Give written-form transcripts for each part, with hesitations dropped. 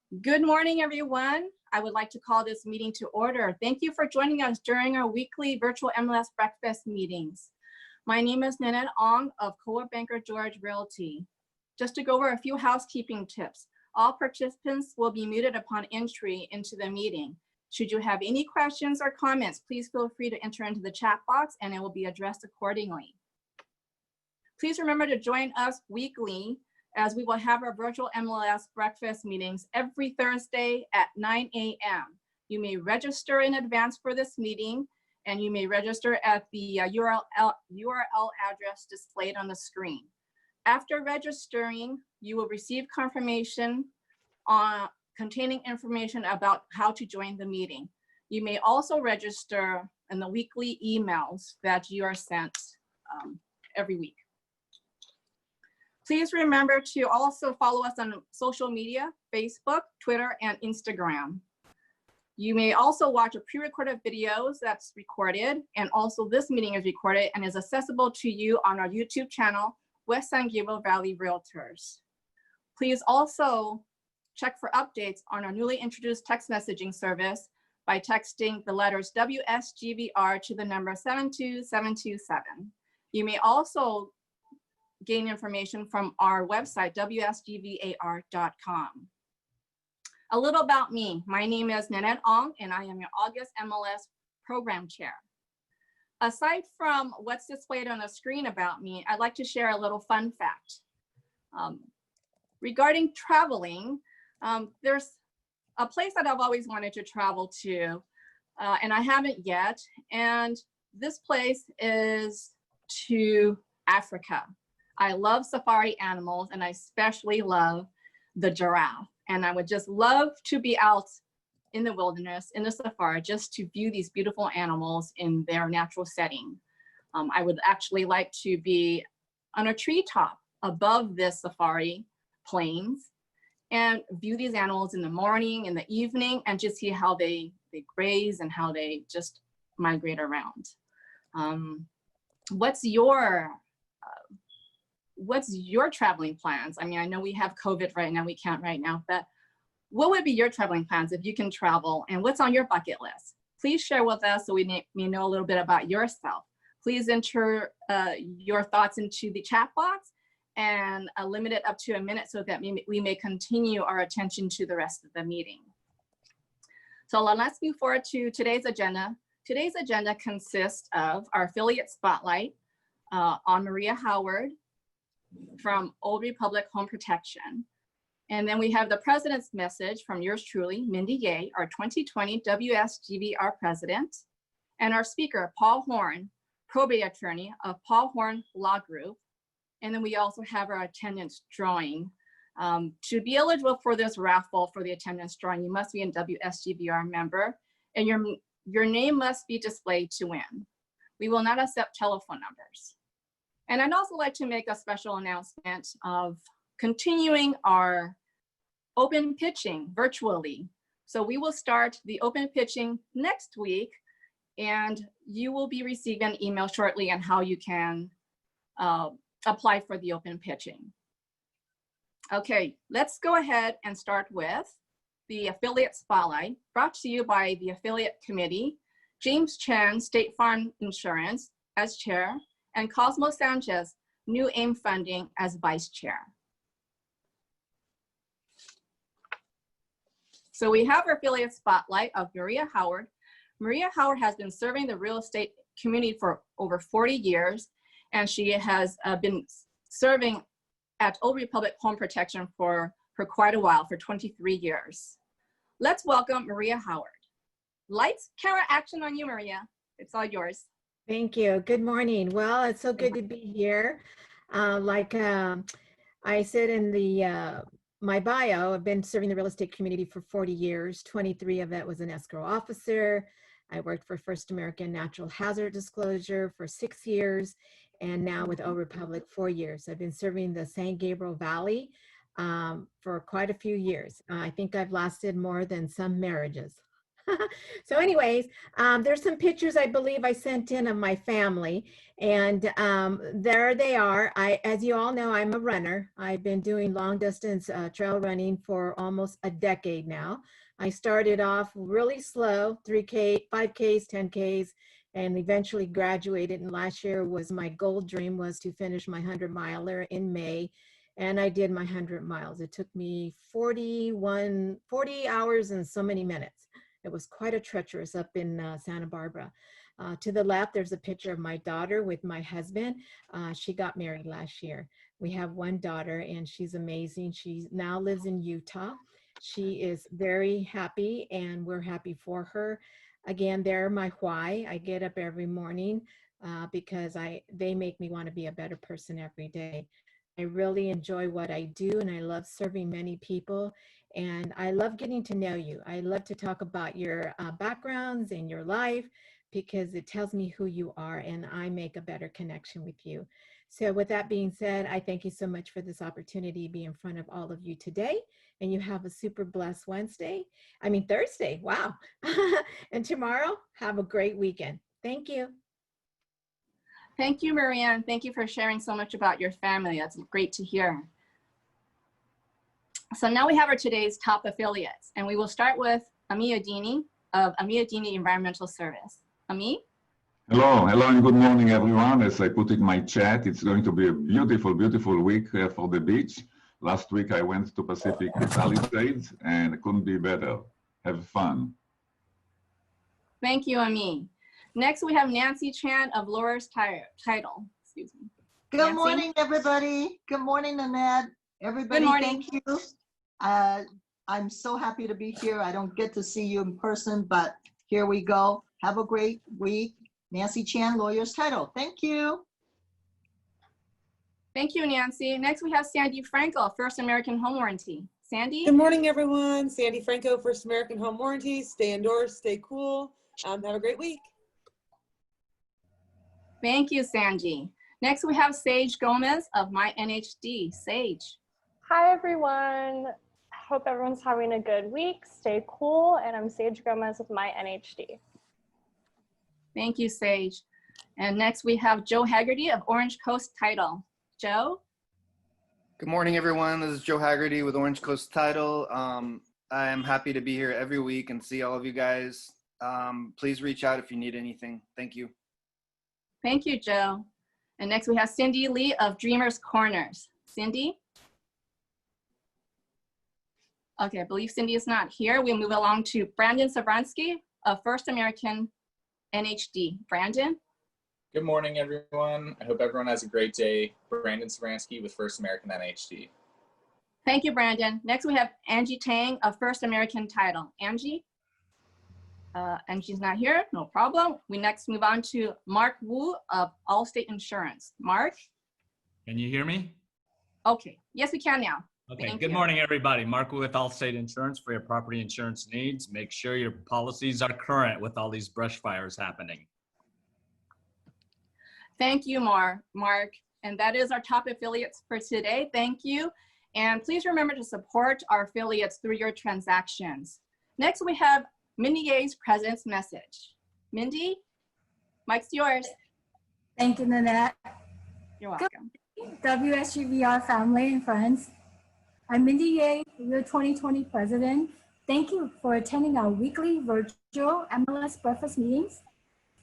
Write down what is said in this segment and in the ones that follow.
Good morning, everyone. I would like to call this meeting to order. Thank you for joining us during our weekly virtual MLS breakfast meetings. My name is Nanette Ong of Co-op Banker George Realty. Just to go over a few housekeeping tips, all participants will be muted upon entry into the meeting. Should you have any questions or comments, please feel free to enter into the chat box and it will be addressed accordingly. Please remember to join us weekly as we will have our virtual MLS breakfast meetings every Thursday at 9 a.m. You may register in advance for this meeting, and you may register at the URL address displayed on the screen. After registering, you will receive confirmation containing information about how to join the meeting. You may also register in the weekly emails that you are sent every week. Please remember to also follow us on social media, Facebook, Twitter, and Instagram. You may also watch a pre-recorded videos that's recorded, and also this meeting is recorded and is accessible to you on our YouTube channel, West San Gabriel Valley Realtors. Please also check for updates on our newly introduced text messaging service by texting the letters WSGVR to the number 72727. You may also gain information from our website, wsgvar.com. A little about me. My name is Nanette Ong, and I am your August MLS Program Chair. Aside from what's displayed on the screen about me, I'd like to share a little fun fact. Regarding traveling, there's a place that I've always wanted to travel to, and I haven't yet, and this place is to Africa. I love safari animals, and I especially love the giraffe. And I would just love to be out in the wilderness, in the safari, just to view these beautiful animals in their natural setting. I would actually like to be on a treetop above this safari plains and view these animals in the morning, in the evening, and just see how they graze and how they just migrate around. What's your traveling plans? I mean, I know we have COVID right now, we can't right now, but what would be your traveling plans if you can travel, and what's on your bucket list? Please share with us so we may know a little bit about yourself. Please enter your thoughts into the chat box and limit it up to a minute so that we may continue our attention to the rest of the meeting. So let's move forward to today's agenda. Today's agenda consists of our affiliate spotlight on Maria Howard from Old Republic Home Protection. And then we have the president's message from yours truly, Mindy Yeh, our 2020 WSGVR president, and our speaker, Paul Horn, probate attorney of Paul Horn Law Group. And then we also have our attendance drawing. To be eligible for this raffle for the attendance drawing, you must be a WSGVR member, and your name must be displayed to win. We will not accept telephone numbers. And I'd also like to make a special announcement of continuing our open pitching virtually. So we will start the open pitching next week, and you will be receiving an email shortly on how you can apply for the open pitching. Okay, let's go ahead and start with the affiliate spotlight, brought to you by the affiliate committee, James Chen, State Farm Insurance as chair, and Cosmo Sanchez, New AIM Funding as vice chair. So we have our affiliate spotlight of Maria Howard. Maria Howard has been serving the real estate community for over 40 years, and she has been serving at Old Republic Home Protection for quite a while, for 23 years. Let's welcome Maria Howard. Lights, camera, action on you, Maria. It's all yours. Thank you. Good morning. Well, it's so good to be here. I said in my bio, I've been serving the real estate community for 40 years. 23 of it was an escrow officer. I worked for First American Natural Hazard Disclosure for 6 years, and now with Old Republic 4 years. I've been serving the San Gabriel Valley for quite a few years. I think I've lasted more than some marriages. So anyways, there's some pictures I believe I sent in of my family, and there they are. As you all know, I'm a runner. I've been doing long distance trail running for almost a decade now. I started off really slow, 3K, 5Ks, 10Ks, and eventually graduated. And last year was my goal dream was to finish my 100-miler in May. And I did my 100 miles. It took me 40 hours and so many minutes. It was quite a treacherous up in Santa Barbara. To the left, there's a picture of my daughter with my husband. She got married last year. We have one daughter and she's amazing. She now lives in Utah. She is very happy and we're happy for her. Again, they're my why. I get up every morning because they make me want to be a better person every day. I really enjoy what I do and I love serving many people and I love getting to know you. I love to talk about your backgrounds and your life because it tells me who you are and I make a better connection with you. So with that being said, I thank you so much for this opportunity to be in front of all of you today, and you have a super blessed Thursday, wow. And tomorrow, have a great weekend. Thank you. Thank you, Marianne. Thank you for sharing so much about your family. That's great to hear. So now we have our today's top affiliates, and we will start with Ami Adini of Ami Adini Environmental Service. Ami? Hello, and good morning, everyone. As I put in my chat, it's going to be a beautiful, beautiful week for the beach. Last week, I went to Pacific Palisades, and it couldn't be better. Have fun. Thank you, Ami. Next, we have Nancy Chan of Lawyer's Title. Excuse me. Good Nancy? morning, everybody. Good morning, Nanette. Everybody, Good morning. thank you. I'm so happy to be here. I don't get to see you in person, but here we go. Have a great week. Nancy Chan, Lawyer's Title. Thank you. Thank you, Nancy. Next, we have Sandy Franco, First American Home Warranty. Sandy? Good morning, everyone. Sandy Franco, First American Home Warranty. Stay indoors, stay cool. Have a great week. Thank you, Sandy. Next, we have Sage Gomez of My NHD. Sage. Hi, everyone. Hope everyone's having a good week. Stay cool. And I'm Sage Gomez with My NHD. Thank you, Sage. And next, we have Joe Haggerty of Orange Coast Title. Joe? Good morning, everyone. This is Joe Haggerty with Orange Coast Title. I am happy to be here every week and see all of you guys. Please reach out if you need anything. Thank you. Thank you, Joe. And next we have Cindy Lee of Dreamers Corners. Cindy? Okay, I believe Cindy is not here. We'll move along to Brandon Savransky of First American NHD. Brandon? Good morning, everyone. I hope everyone has a great day. Brandon Savransky with First American NHD. Thank you, Brandon. Next we have Angie Tang of First American Title. Angie? Angie's not here, no problem. We next move on to Mark Wu of Allstate Insurance. Mark? Can you hear me? Okay, yes, we can now. Okay, good morning, everybody. Mark Wu with Allstate Insurance for your property insurance needs. Make sure your policies are current with all these brush fires happening. Thank you, Mark. And that is our top affiliates for today. Thank you. And please remember to support our affiliates through your transactions. Next, we have Mindy Ye's President's Message. Mindy, mic's yours. Thank you, Nanette. You're welcome. WSGVR family and friends. I'm Mindy Ye, your 2020 President. Thank you for attending our weekly virtual MLS breakfast meetings.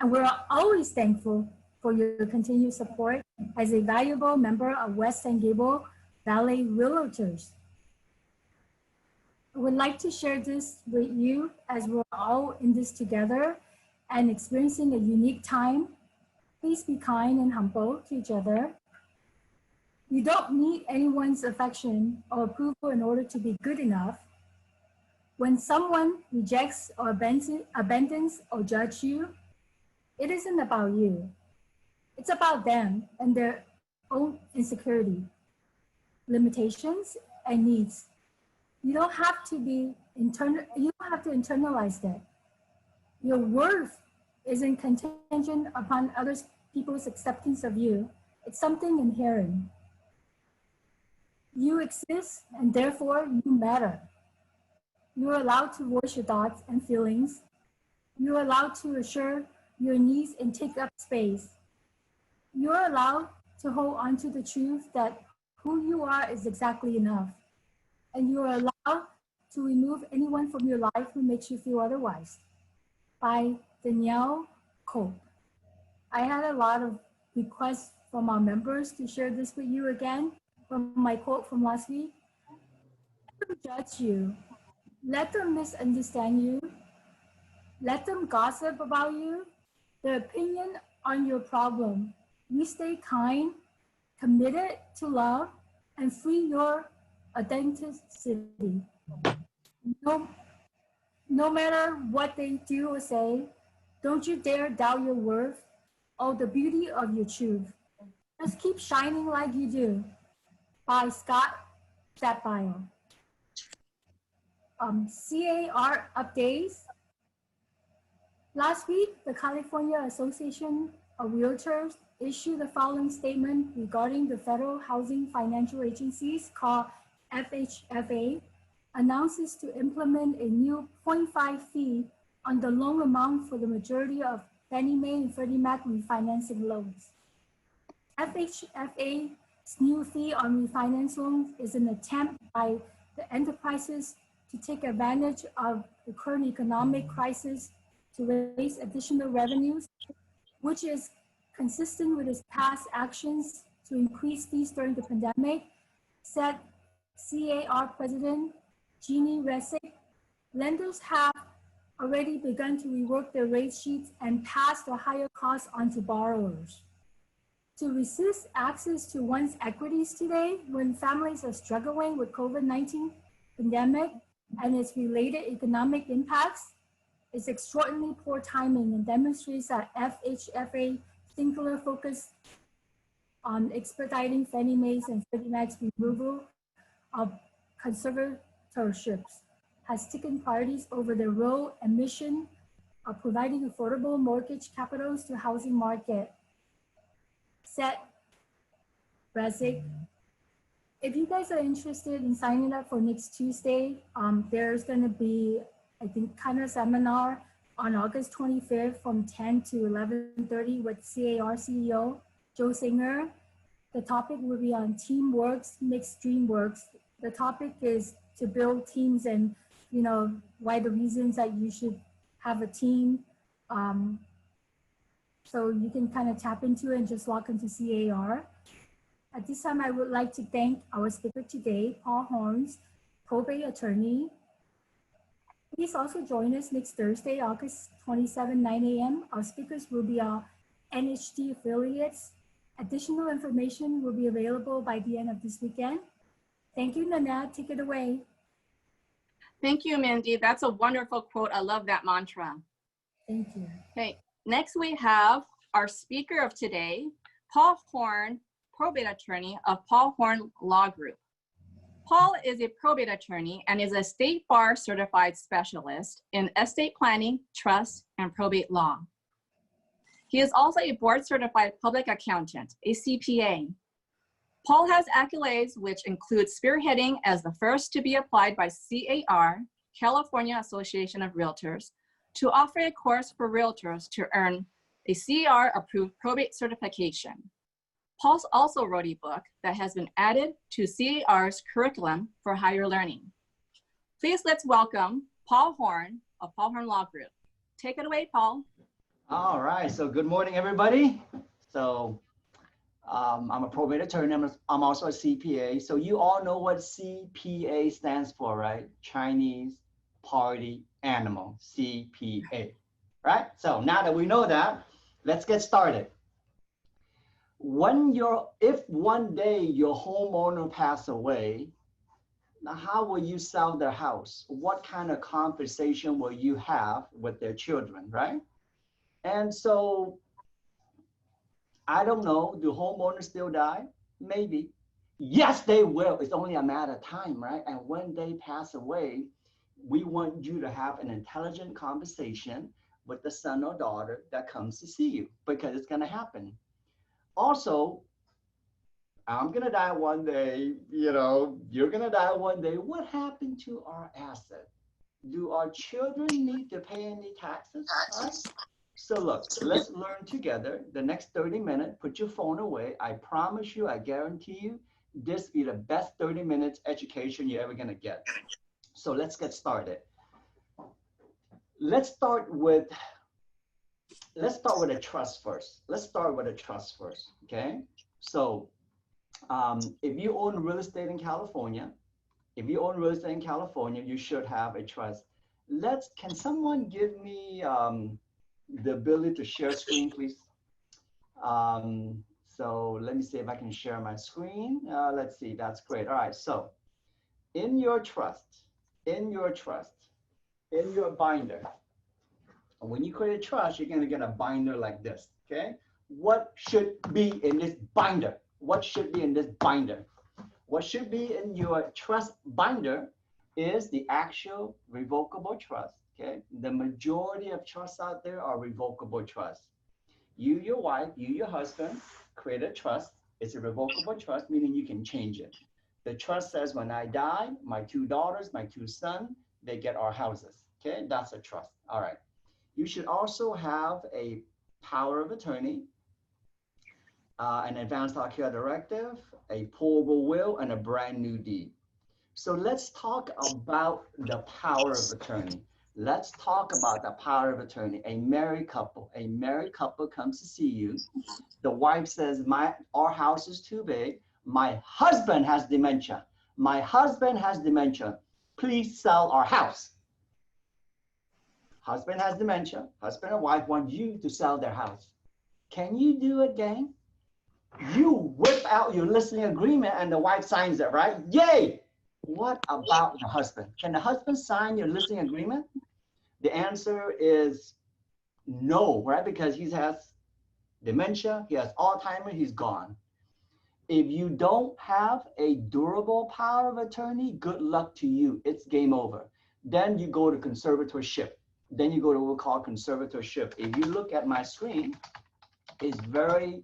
And we're always thankful for your continued support as a valuable member of West San Gabriel Valley Realtors. I would like to share this with you as we're all in this together and experiencing a unique time. Please be kind and humble to each other. You don't need anyone's affection or approval in order to be good enough. When someone rejects or abandons or judges you, it isn't about you. It's about them and their own insecurity, limitations, and needs. You don't have to internalize that. Your worth isn't contingent upon other people's acceptance of you. It's something inherent. You exist and therefore you matter. You're allowed to voice your thoughts and feelings You're allowed to assure your needs and take up space. You're allowed to hold on to the truth that who you are is exactly enough. And you're allowed to remove anyone from your life who makes you feel otherwise. By Danielle Cope. I had a lot of requests from our members to share this with you again from my quote from last week. Let them judge you. Let them misunderstand you. Let them gossip about you. Their opinion on your problem. You stay kind, committed to love, and free your authenticity. No matter what they do or say, don't you dare doubt your worth or the beauty of your truth. Just keep shining like you do. By Scott Satbile. CAR updates. Last week, the California Association of Realtors issued the following statement regarding the Federal Housing Financial Agencies, called FHFA, announces to implement a new 0.5 fee on the loan amount for the majority of Fannie Mae and Freddie Mac refinancing loans. FHFA's new fee on refinance loans is an attempt by the enterprises to take advantage of the current economic crisis to raise additional revenues, which is consistent with its past actions to increase fees during the pandemic, said CAR President Jeannie Resick. Lenders have already begun to rework their rate sheets and pass the higher costs onto borrowers. To resist access to one's equities today, when families are struggling with COVID-19 pandemic and its related economic impacts, is extraordinarily poor timing and demonstrates that FHFA singular focus on expediting Fannie Mae's and Freddie Mac's removal of conservatorships has taken priorities over their role and mission of providing affordable mortgage capitals to housing market. Said Brasic. If you guys are interested in signing up for next Tuesday, there's going to be, I think, kind of seminar on August 25th from 10 to 11:30 with CAR CEO Joe Singer. The topic will be on teamworks, mixed dreamworks. The topic is to build teams and, you know, why the reasons that you should have a team. So you can kind of tap into it and just log into CAR. At this time, I would like to thank our speaker today, Paul Horns, probate attorney. Please also join us next Thursday, August 27, 9 a.m. Our speakers will be our NHD affiliates. Additional information will be available by the end of this weekend. Thank you, Nanette. Take it away. Thank you, Mindy. That's a wonderful quote. I love that mantra. Thank you. Okay, next we have our speaker of today, Paul Horn, probate attorney of Paul Horn Law Group. Paul is a probate attorney and is a state bar certified specialist in estate planning, trust, and probate law. He is also a board certified public accountant, a CPA. Paul has accolades which include spearheading as the first to be applied by CAR, California Association of Realtors, to offer a course for realtors to earn a CAR approved probate certification. Paul also wrote a book that has been added to CAR's curriculum for higher learning. Please let's welcome Paul Horn of Paul Horn Law Group. Take it away, Paul. All right, so good morning, everybody. So I'm a probate attorney. I'm also a CPA. So you all know what CPA stands for, right? Chinese Party Animal, CPA, right? So now that we know that, let's get started. If one day your homeowner passed away, now how will you sell their house? What kind of conversation will you have with their children, right? And so, I don't know, do homeowners still die? Maybe. Yes, they will. It's only a matter of time, right? And when they pass away, we want you to have an intelligent conversation with the son or daughter that comes to see you, because it's going to happen. Also, I'm going to die one day, you know, you're going to die one day. What happened to our asset? Do our children need to pay any taxes? All right. So look, let's learn together. The next 30 minutes, put your phone away. I promise you, I guarantee you, this will be the best 30 minutes education you're ever gonna get. So let's get started. Let's start with a trust first. Let's start with a trust first, okay? So if you own real estate in California, you should have a trust. Can someone give me the ability to share screen, please? So let me see if I can share my screen. Let's see, that's great. All right, so in your binder, when you create a trust, you're gonna get a binder like this, okay? What should be in this binder? What should be in this binder? What should be in your trust binder is the actual revocable trust, okay? The majority of trusts out there are revocable trusts. You, your wife, you, your husband, create a trust. It's a revocable trust, meaning you can change it. The trust says when I die, my 2 daughters, my 2 sons, they get our houses, okay? That's a trust, all right. You should also have a power of attorney, an advance document directive, a pour-over will, and a brand new deed. So let's talk about the power of attorney. Let's talk about the power of attorney. A married couple comes to see you. The wife says, our house is too big. My husband has dementia. My husband has dementia. Please sell our house. Husband has dementia. Husband and wife want you to sell their house. Can you do it, gang? You whip out your listening agreement and the wife signs it, right? Yay! What about the husband? Can the husband sign your listening agreement? The answer is no, right? Because he has dementia, he has Alzheimer's, he's gone. If you don't have a durable power of attorney, good luck to you. It's game over. Then you go to conservatorship. Then you go to what we call conservatorship. If you look at my screen, it's very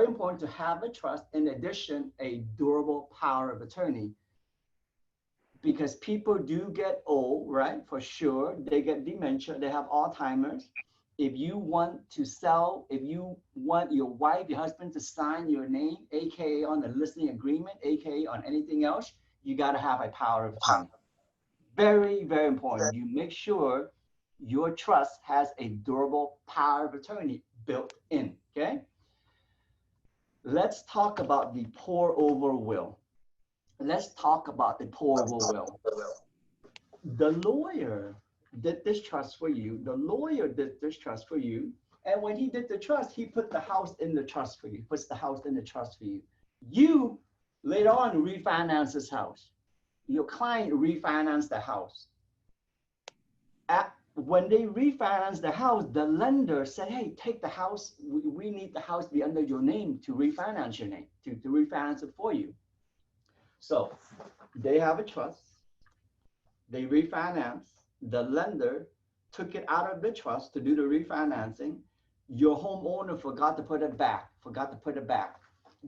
important to have a trust. In addition, a durable power of attorney. Because people do get old, right? For sure. They get dementia, they have Alzheimer's. If you want to sell, if you want your wife, your husband to sign your name, AKA on the listening agreement, AKA on anything else, you got to have a power of attorney. Very, very important. You make sure your trust has a durable power of attorney built in, okay? Let's talk about the pour-over will. Let's talk about the pour-over will. The lawyer did this trust for you. The lawyer did this trust for you. And when he did the trust, he put the house in the trust for you, puts the house in the trust for you. You later on refinance this house. Your client refinanced the house. When they refinanced the house, the lender said, hey, take the house. We need the house to be under your name to refinance your name, to refinance it for you. So they have a trust. They refinance. The lender took it out of the trust to do the refinancing. Your homeowner forgot to put it back,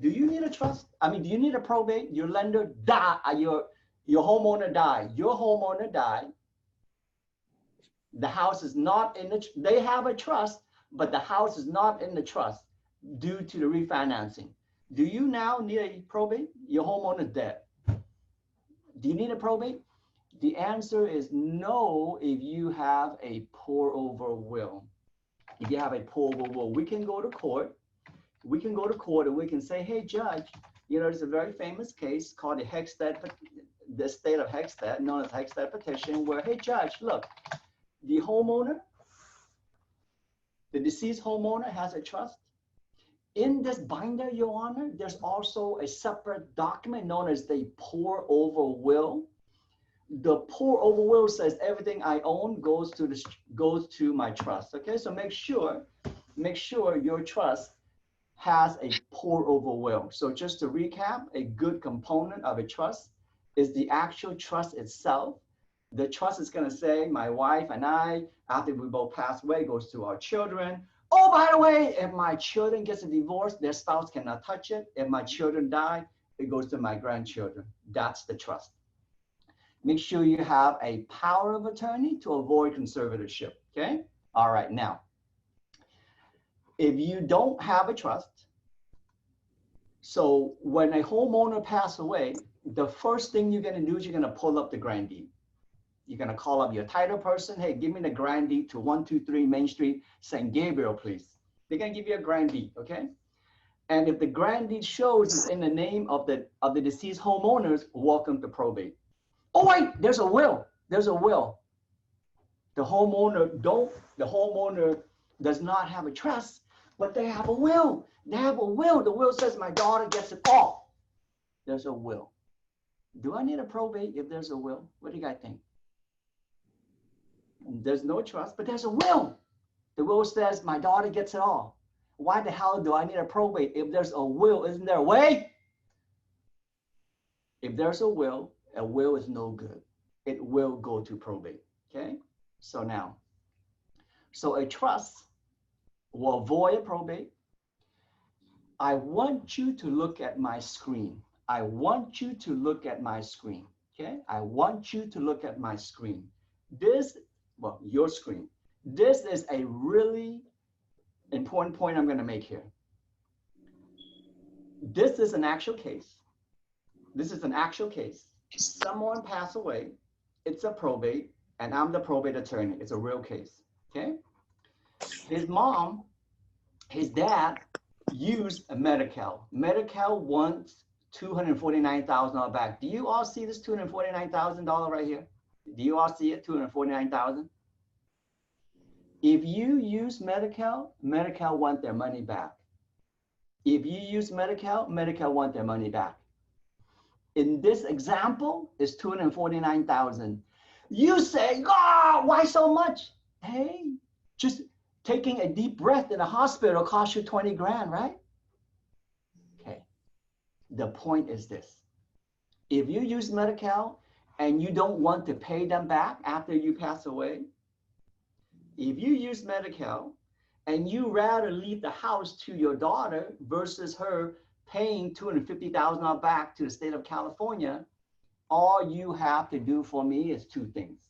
Do you need a trust? I mean, do you need a probate? Your lender died, your homeowner died. Your homeowner died. The house is not in the, they have a trust, but the house is not in the trust due to the refinancing. Do you now need a probate? Your homeowner is dead. Do you need a probate? The answer is no if you have a pour-over will. If you have a pour-over will, we can go to court. We can go to court and we can say, hey, judge, you know, there's a very famous case called the Hexstead, the state of Hexstead, known as Hexstead petition, where, hey, judge, look, the homeowner, the deceased homeowner has a trust. In this binder, Your Honor, there's also a separate document known as the pour-over will. The pour-over will says everything I own goes to my trust. Okay, so make sure your trust has a pour-over will. So just to recap, a good component of a trust is the actual trust itself. The trust is going to say my wife and I, after we both pass away, goes to our children. Oh, by the way, if my children gets a divorce, their spouse cannot touch it. If my children die, it goes to my grandchildren. That's the trust. Make sure you have a power of attorney to avoid conservatorship, okay? All right, now, if you don't have a trust, so when a homeowner passes away, the first thing you're gonna do is you're gonna pull up the grand deed. You're gonna call up your title person, hey, give me the grand deed to 123 Main Street, St. Gabriel, please. They're gonna give you a grand deed, okay? And if the grand deed shows it's in the name of the deceased homeowners, welcome to probate. Oh wait, there's a will. There's a will. The homeowner does not have a trust, but they have a will. They have a will. The will says my daughter gets it all. There's a will. Do I need a probate if there's a will? What do you guys think? There's no trust, but there's a will. The will says my daughter gets it all. Why the hell do I need a probate if there's a will? Isn't there a way? If there's a will is no good. It will go to probate, okay? So now, so a trust will avoid a probate. I want you to look at my screen. I want you to look at my screen, okay? I want you to look at my screen. This, well, your screen. This is a really important point I'm gonna make here. This is an actual case. This is an actual case. Someone passed away, it's a probate, and I'm the probate attorney. It's a real case, okay? His mom, his dad used a Medi-Cal. Medi-Cal wants $249,000 back. Do you all see this $249,000 right here? Do you all see it, $249,000? If you use Medi-Cal, Medi-Cal want their money back. If you use Medi-Cal, Medi-Cal want their money back. In this example, it's $249,000. You say, oh, why so much? Hey, just taking a deep breath in a hospital costs you 20 grand, right? Okay, the point is this. If you use Medi-Cal and you don't want to pay them back after you pass away, if you use Medi-Cal and you rather leave the house to your daughter versus her paying $250,000 back to the state of California, all you have to do for me is two things.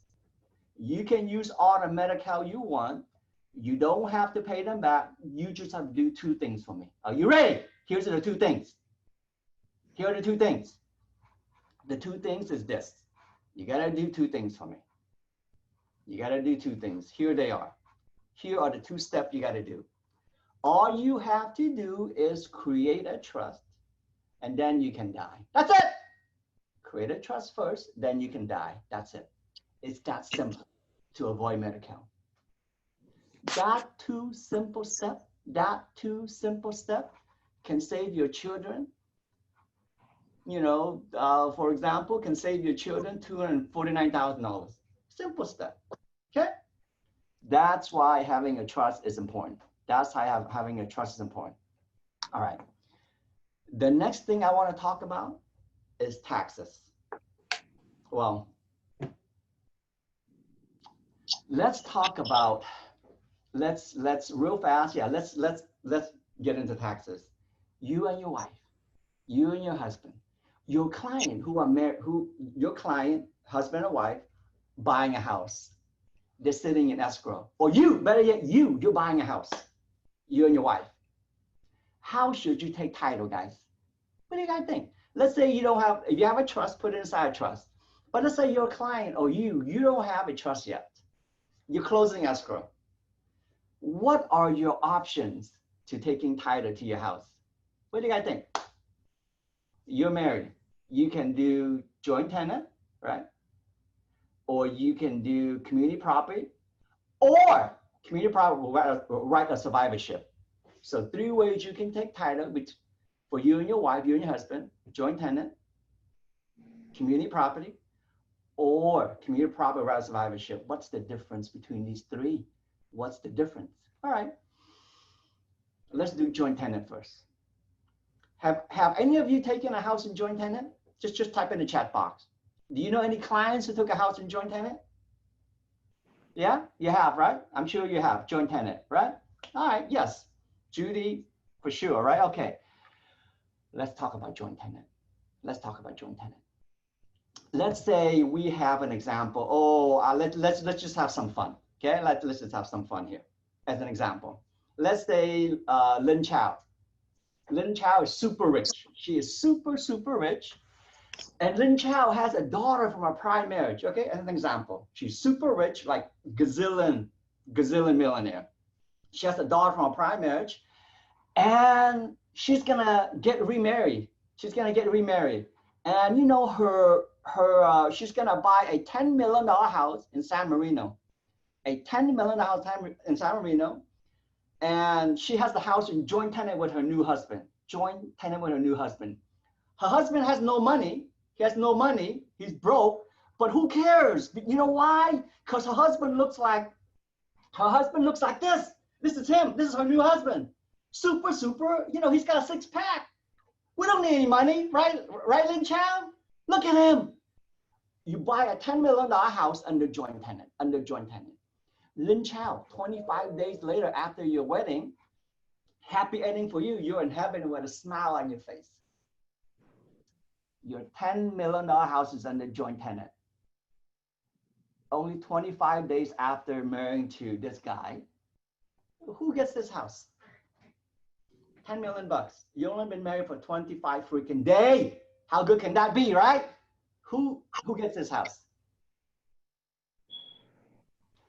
You can use all the Medi-Cal you want. You don't have to pay them back. You just have to do two things for me. Are you ready? Here's the two things. Here are the two things. The two things is this. You gotta do two things for me. You gotta do two things. Here they are. Here are the two steps you gotta do. All you have to do is create a trust, and then you can die. That's it. Create a trust first, then you can die. That's it. It's that simple to avoid Medi-Cal. That two simple step can save your children. You know, for example, can save your children $249,000. Simple step. Okay. That's why having a trust is important. That's why having a trust is important. All right. The next thing I want to talk about is taxes. Well, let's talk about, let's real fast. Yeah, let's get into taxes. You and your wife, you and your husband, your client who are married, your client, husband or wife, buying a house. They're sitting in escrow. Or you, better yet, you're buying a house. You and your wife. How should you take title, guys? What do you guys think? Let's say you don't have, if you have a trust, put it inside a trust. But let's say your client or you don't have a trust yet. You're closing escrow. What are your options to taking title to your house? What do you guys think? You're married. You can do joint tenant, right? Or you can do community property, or community property will write a survivorship. So three ways you can take title for you and your wife, you and your husband, joint tenant, community property, or community property write a survivorship. What's the difference between these three? What's the difference? All right, let's do joint tenant first. Have any of you taken a house in joint tenant? Just type in the chat box. Do you know any clients who took a house in joint tenant? Yeah, you have, right? I'm sure you have, joint tenant, right? All right, yes. Judy, for sure, right? Okay. Let's talk about joint tenant. Let's talk about joint tenant. let's say we have an example. Oh, let's just have some fun. Okay, let's just have some fun here. As an example, let's say Lin Chao. Lin Chao is super rich. She is super rich. And Lin Chao has a daughter from a prior marriage. Okay, as an example, she's super rich, like gazillion millionaire. She has a daughter from a prior marriage, and she's gonna get remarried. And you know she's gonna buy a $10 million house in San Marino. A $10 million house in San Marino. And she has the house in joint tenant with her new husband. Her husband has no money. He's broke, but who cares? You know why? Because her husband looks like this. This is him. This is her new husband. Super, you know, he's got a six-pack. We don't need any money, right, Lin Chao? Look at him. You buy a $10 million house under joint tenant. Lin Chao, 25 days later after your wedding, happy ending for you. You're in heaven with a smile on your face. Your $10 million house is under joint tenant. Only 25 days after marrying to this guy, who gets this house? 10 million bucks. You only been married for 25 freaking days. How good can that be, right? Who gets this house?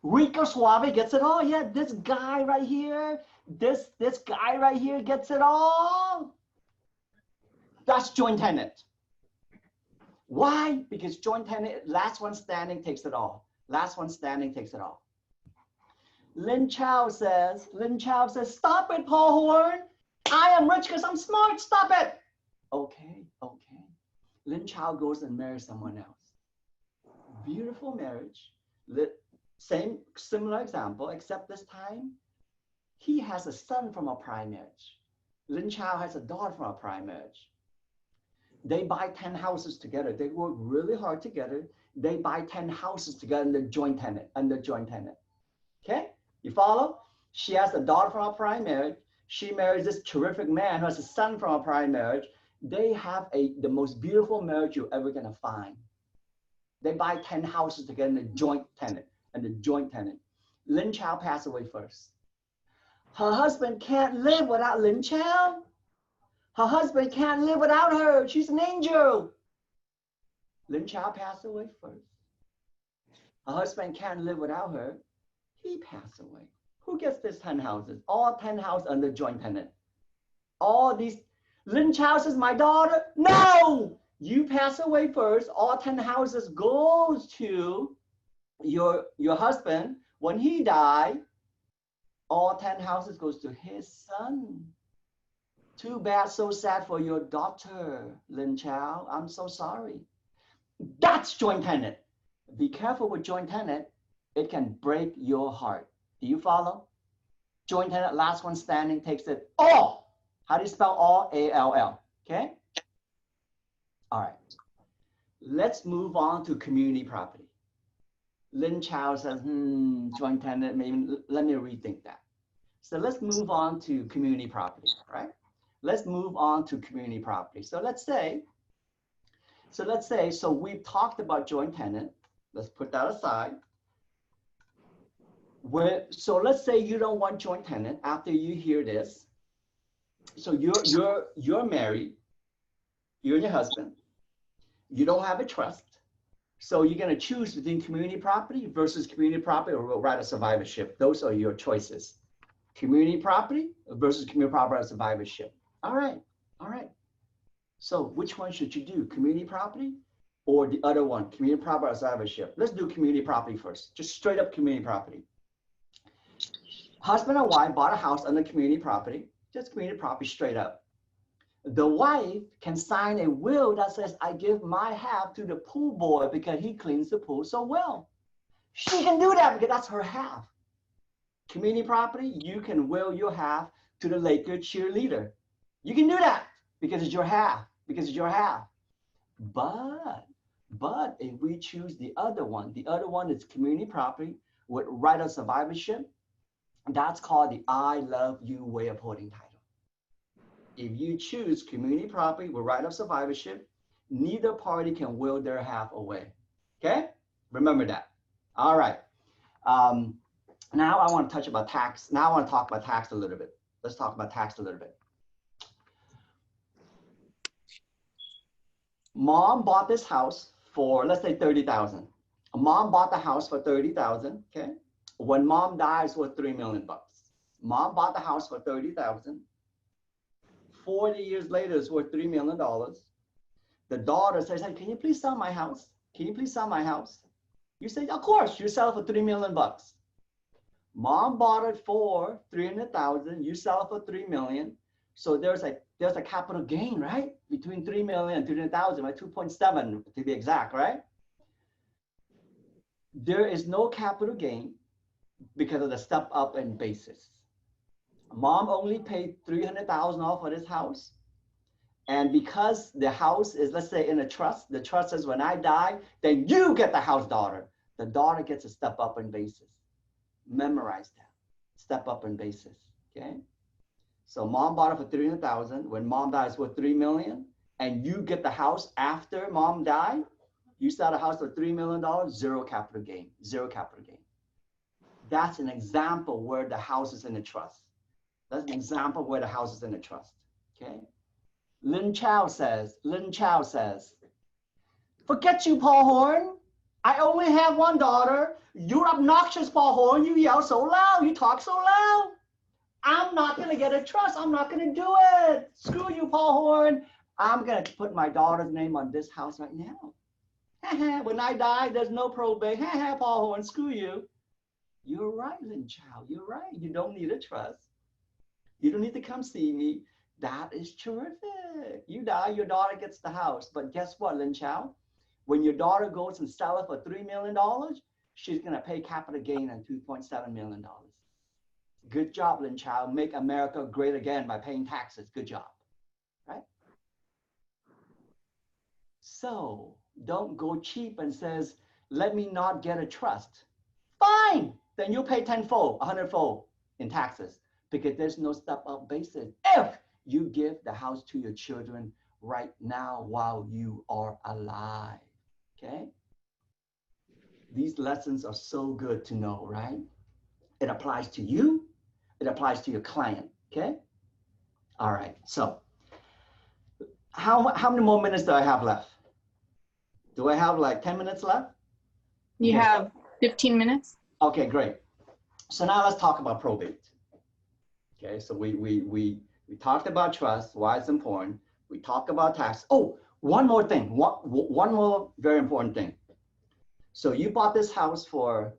Rico Suave gets it all. Yeah, this guy right here, this guy right here gets it all. That's joint tenant. Why? Because joint tenant, last one standing takes it all. Lin Chao says, stop it, Paul Horn. I am rich because I'm smart. Stop it. Okay. Lin Chao goes and marries someone else. Beautiful marriage. Same, similar example, except this time, he has a son from a prior marriage. Lin Chao has a daughter from a prior marriage. They buy 10 houses together. They work really hard together. They buy 10 houses together under joint tenant. Okay, you follow? She has a daughter from a prior marriage. She marries this terrific man who has a son from a prior marriage. They have the most beautiful marriage you're ever gonna find. They buy 10 houses together in the joint tenant. Lin Chao passed away first. Her husband can't live without Lin Chao. Her husband can't live without her. She's an angel. Lin Chao passed away first. Her husband can't live without her. He passed away. Who gets this 10 houses? All 10 houses under joint tenant. All these, Lin Chao says, my daughter, no! You pass away first. All 10 houses goes to your husband. When he died, all 10 houses goes to his son. Too bad, so sad for your daughter, Lin Chao. I'm so sorry. That's joint tenant. Be careful with joint tenant. It can break your heart. Do you follow? Joint tenant, last one standing, takes it all. How do you spell all? A-L-L. Okay? All right. Let's move on to community property. Lin Chao says, joint tenant, maybe let me rethink that. So let's move on to community property, right? Let's move on to community property. So let's say, we've talked about joint tenant. Let's put that aside. So let's say you don't want joint tenant after you hear this. So you're married, you and your husband. You don't have a trust. So you're going to choose between community property versus community property or right of survivorship. Those are your choices. Community property versus community property or survivorship. All right. So which one should you do? Community property or the other one? Community property or survivorship? Let's do community property first. Just straight up community property. Husband and wife bought a house under community property. Just community property straight up. The wife can sign a will that says, I give my half to the pool boy because he cleans the pool so well. She can do that because that's her half. Community property, you can will your half to the Laker cheerleader. You can do that because it's your half, But if we choose the other one is community property with right of survivorship. That's called the I love you way of holding title. If you choose community property with right of survivorship, neither party can will their half away. Okay, remember that. All right. Now I want to touch about tax. Now I want to talk about tax a little bit. Let's talk about tax a little bit. Mom bought this house for, let's say, 30,000. Mom bought the house for 30,000. Okay. When mom dies, worth $3 million. Mom bought the house for 30,000. 40 years later, it's worth $3 million. The daughter says, hey, can you please sell my house? Can you please sell my house? You say, of course, you sell it for $3 million. Mom bought it for 300,000. You sell it for 3 million. So there's a capital gain, right? Between 3 million and 300,000, like 2.7 to be exact, right? There is no capital gain because of the step up in basis. Mom only paid 300,000 off for this house. And because the house is, let's say, in a trust, the trust says when I die, then you get the house, daughter. The daughter gets a step up in basis. Memorize that. Step up in basis. Okay. So mom bought it for 300,000. When mom dies, worth 3 million, and you get the house after mom died, you sell the house for $3 million, zero capital gain. Zero capital gain. That's an example where the house is in a trust. That's an example where the house is in a trust. Okay. Lin Chow says, forget you, Paul Horn. I only have one daughter. You're obnoxious, Paul Horn. You yell so loud. You talk so loud. I'm not going to get a trust. I'm not going to do it. Screw you, Paul Horn. I'm going to put my daughter's name on this house right now. When I die, there's no probate. Paul Horn, screw you. You're right, Lin Chow. You're right. You don't need a trust. You don't need to come see me. That is terrific. You die, your daughter gets the house. But guess what, Lin Chow? When your daughter goes and sells it for $3 million, she's going to pay capital gain on $2.7 million. Good job, Lin Chow. Make America great again by paying taxes. Good job. Right? So don't go cheap and says, let me not get a trust. Fine. Then you pay 10-fold, 100-fold in taxes because there's no step up basis. If you give the house to your children right now while you are alive. Okay? These lessons are so good to know, right? It applies to you. It applies to your client. Okay? All right. So how many more minutes do I have left? Do I have like 10 minutes left? You have 15 minutes. Okay, great. So now let's talk about probate. Okay, so we talked about trust, why it's important. We talked about tax. Oh, one more thing, one more very important thing. So you bought this house for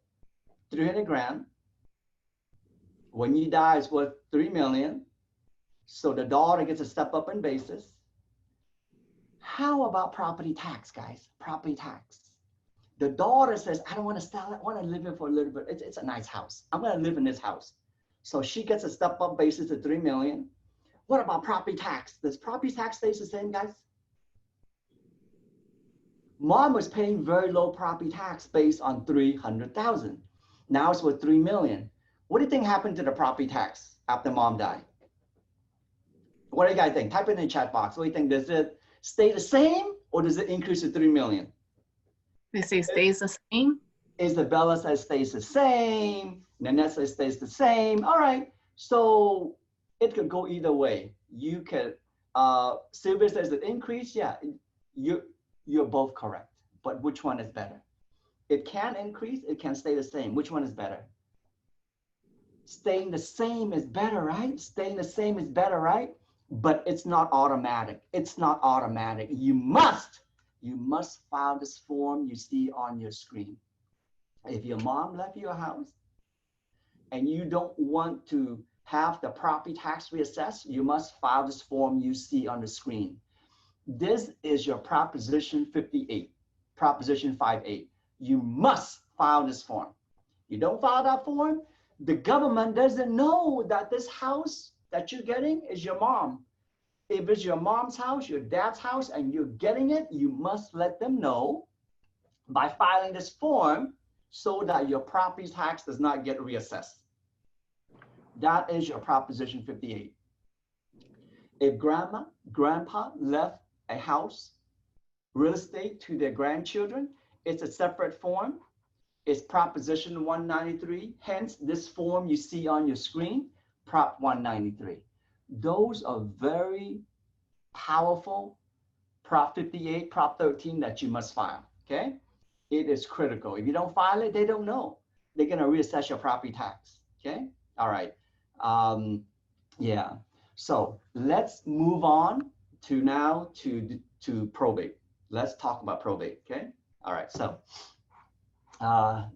300 grand. When you die, it's worth 3 million. So the daughter gets a step up in basis. How about property tax, guys? Property tax. The daughter says, I don't want to sell it. I want to live here for a little bit. It's a nice house. I'm going to live in this house. So she gets a step up basis of 3 million. What about property tax? Does property tax stay the same, guys? Mom was paying very low property tax based on 300,000. Now it's worth 3 million. What do you think happened to the property tax after mom died? What do you guys think? Type it in the chat box. What do you think? Does it stay the same or does it increase to 3 million? They say stays the same. Isabella says stays the same. Nanette says stays the same. All right. So it could go either way. You could, Sylvia says it increase. Yeah, you're both correct. But which one is better? It can increase. It can stay the same. Which one is better? Staying the same is better, right? Staying the same is better, right? But it's not automatic. It's not automatic. You must file this form you see on your screen. If your mom left your house and you don't want to have the property tax reassessed, you must file this form you see on the screen. This is your Proposition 58, Proposition 58. You must file this form. You don't file that form, the government doesn't know that this house that you're getting is your mom. If it's your mom's house, your dad's house, and you're getting it, you must let them know by filing this form so that your property tax does not get reassessed. That is your Proposition 58. If grandma, grandpa left a house real estate to their grandchildren. It's a separate form. It's Proposition 193. Hence, this form you see on your screen, Prop 193. Those are very powerful Prop 58, Prop 13 that you must file, okay? It is critical. If you don't file it, they don't know. They're gonna reassess your property tax, okay? All right, yeah. So let's move on to now to probate. Let's talk about probate, okay? All right, so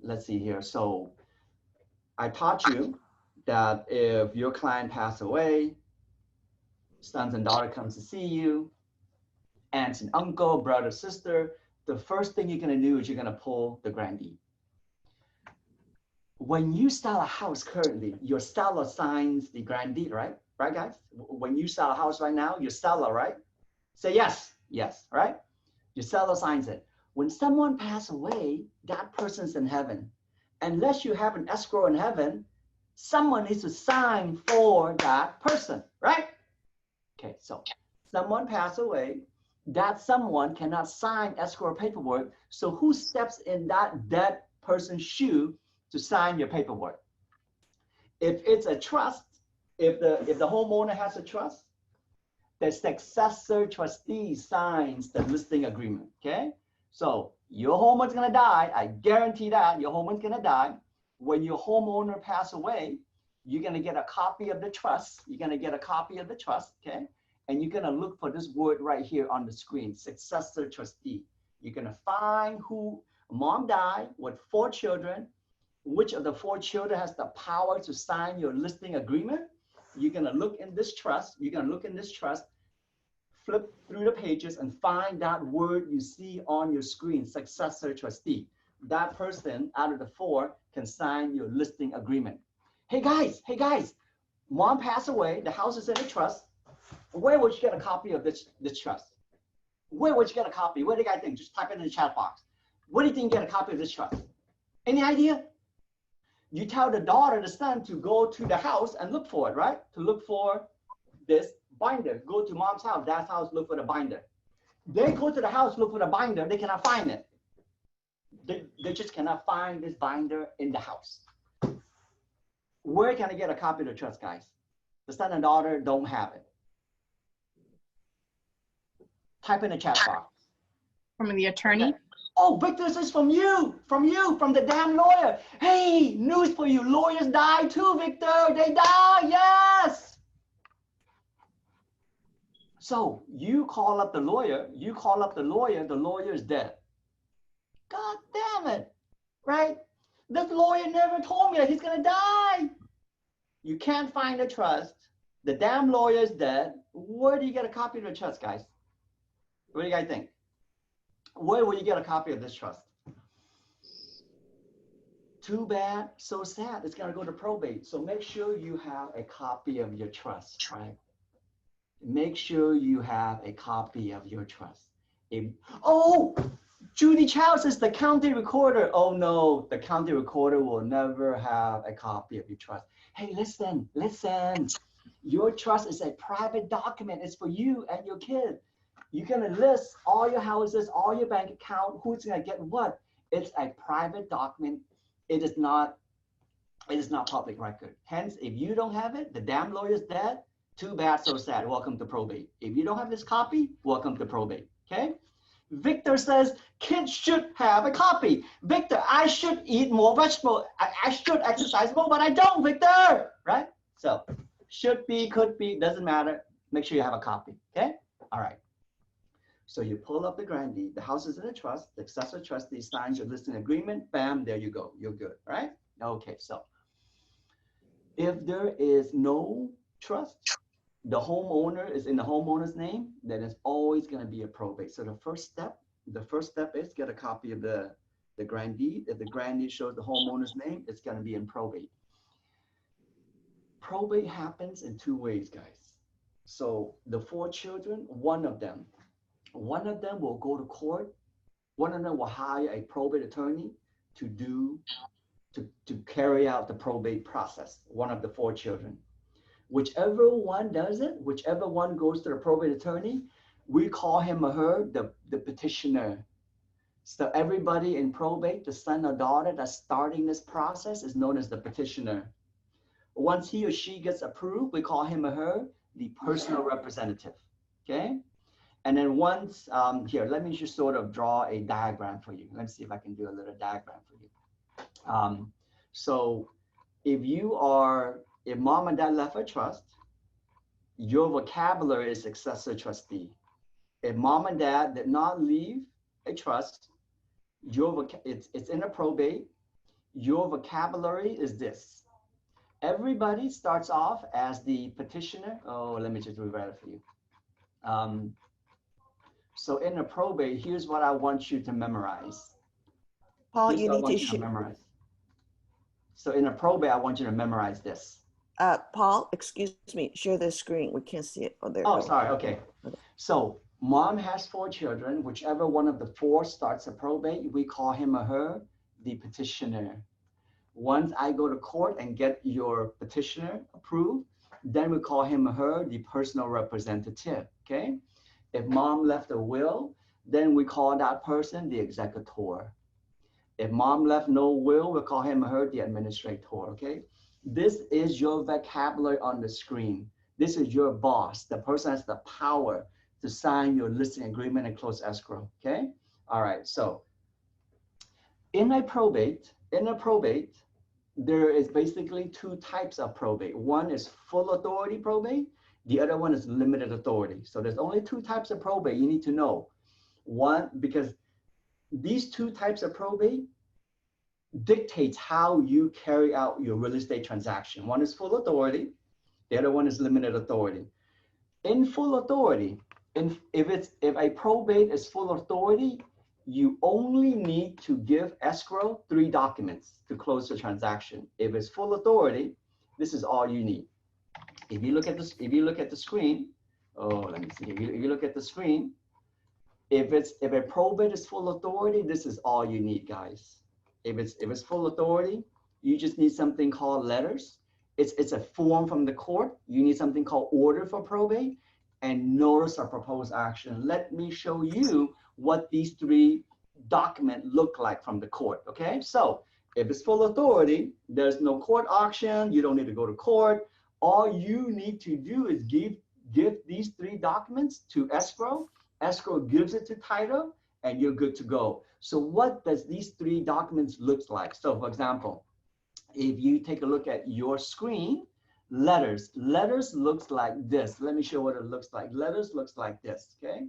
let's see here. So I taught you that if your client passed away, sons and daughter comes to see you, aunts and uncle, brother, sister, the first thing you're gonna do is you're gonna pull the grand deed. When you sell a house currently, your seller signs the grand deed, right? Right, guys? When you sell a house right now, your seller, right? Say yes, yes, right? Your seller signs it. When someone passes away, that person's in heaven. Unless you have an escrow in heaven, someone needs to sign for that person, right? Okay, so someone passed away, that someone cannot sign escrow paperwork. So who steps in that dead person's shoe to sign your paperwork? If it's a trust, if the homeowner has a trust, the successor trustee signs the listing agreement, okay? So your homeowner's gonna die, I guarantee that your homeowner's gonna die. When your homeowner passes away, you're gonna get a copy of the trust, you're gonna get a copy of the trust, okay? And you're gonna look for this word right here on the screen, successor trustee. You're gonna find who, mom died with 4 children, which of the 4 children has the power to sign your listing agreement. You're gonna look in this trust, flip through the pages and find that word you see on your screen, successor trustee. That person out of the 4 can sign your listing agreement. Hey guys, mom passed away, the house is in a trust. Where would you get a copy of this trust? Where would you get a copy? What do you guys think? Just type it in the chat box. Where do you think you get a copy of this trust? Any idea? You tell the daughter, the son to go to the house and look for it, right? To look for this binder. Go to mom's house, dad's house, look for the binder. They go to the house, look for the binder, they cannot find it. They just cannot find this binder in the house. Where can I get a copy of the trust, guys? The son and daughter don't have it. Type in the chat box. From the attorney? Okay. Oh, Victor, this is from you, from the damn lawyer. Hey, news for you. Lawyers die too, Victor. They die, yes. So you call up the lawyer, the lawyer is dead. God damn it, right? This lawyer never told me that he's gonna die. You can't find a trust. The damn lawyer is dead. Where do you get a copy of the trust, guys? What do you guys think? Where will you get a copy of this trust? Too bad, so sad. It's gonna go to probate. So make sure you have a copy of your trust, right? Make sure you have a copy of your trust. Oh, Judy Chow says the county recorder. Oh no, the county recorder will never have a copy of your trust. Hey, listen. Your trust is a private document. It's for you and your kid. You're gonna list all your houses, all your bank account, who's gonna get what. It's a private document. It is not public record. Hence, if you don't have it, the damn lawyer's dead. Too bad, so sad. Welcome to probate. If you don't have this copy, welcome to probate, okay? Victor says, kids should have a copy. Victor, I should eat more vegetables. I should exercise more, but I don't, Victor, right? So, should be, could be, doesn't matter. Make sure you have a copy, okay? All right. So you pull up the grand deed, the house is in a trust, the successor trustee signs your listing agreement, bam, there you go, you're good, right? Okay, so if there is no trust, the homeowner is in the homeowner's name, then it's always gonna be a probate. So the first step is get a copy of the grand deed. If the grand deed shows the homeowner's name, it's gonna be in probate. Probate happens in 2 ways, guys. So the 4 children, one of them will go to court. One of them will hire a probate attorney to carry out the probate process, one of the 4 children. Whichever one does it, whichever one goes to the probate attorney, we call him or her the petitioner. So everybody in probate, the son or daughter that's starting this process is known as the petitioner. Once he or she gets approved, we call him or her the personal representative, okay? And then once, here, let me just sort of draw a diagram for you. Let me see if I can do a little diagram for you. So if mom and dad left a trust, your vocabulary is successor trustee. If mom and dad did not leave a trust, it's in a probate, your vocabulary is this. Everybody starts off as the petitioner. Oh, let me just rewrite it for you. So in a probate, here's what I want you to memorize. Paul, you need to memorize. So in a probate, I want you to memorize this. Paul, excuse me, share the screen. We can't see it. Oh, there. Oh, sorry. Okay. So mom has 4 children. Whichever one of the 4 starts a probate, we call him or her the petitioner. Once I go to court and get your petitioner approved, then we call him or her the personal representative, okay? If mom left a will, then we call that person the executor. If mom left no will, we call him or her the administrator, okay? This is your vocabulary on the screen. This is your boss. The person has the power to sign your listing agreement and close escrow, okay? All right, so in a probate, there is basically 2 types of probate. One is full authority probate. The other one is limited authority. So there's only 2 types of probate you need to know. One, because these 2 types of probate dictates how you carry out your real estate transaction. One is full authority. The other one is limited authority. In full authority, if a probate is full authority, you only need to give escrow 3 documents to close the transaction. If it's full authority, this is all you need. If you look at the screen, oh, let me see. If you look at the screen, if a probate is full authority, this is all you need, guys. If it's full authority, you just need something called letters. It's a form from the court. You need something called order for probate and notice of proposed action. Let me show you what these 3 documents look like from the court, okay? So if it's full authority, there's no court action. You don't need to go to court. All you need to do is give these 3 documents to escrow. Escrow gives it to title, and you're good to go. So what does these 3 documents look like? So for example, if you take a look at your screen, letters looks like this. Let me show what it looks like. Letters looks like this, okay?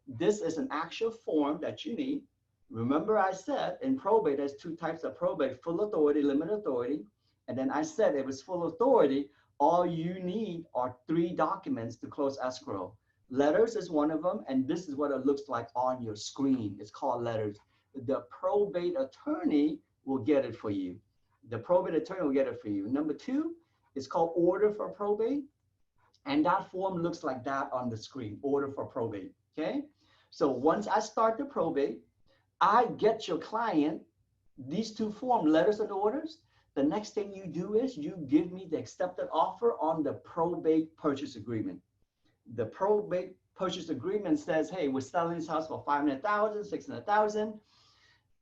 This is an actual form that you need. Remember I said in probate, there's 2 types of probate, full authority, limited authority. And then I said if it's full authority, all you need are 3 documents to close escrow. Letters is one of them, and this is what it looks like on your screen. It's called letters. The probate attorney will get it for you. The probate attorney will get it for you. Number 2, it's called order for probate. And that form looks like that on the screen, order for probate, okay? So once I start the probate, I get your client these 2 forms, letters and orders. The next thing you do is you give me the accepted offer on the probate purchase agreement. The probate purchase agreement says, hey, we're selling this house for $500,000, $600,000.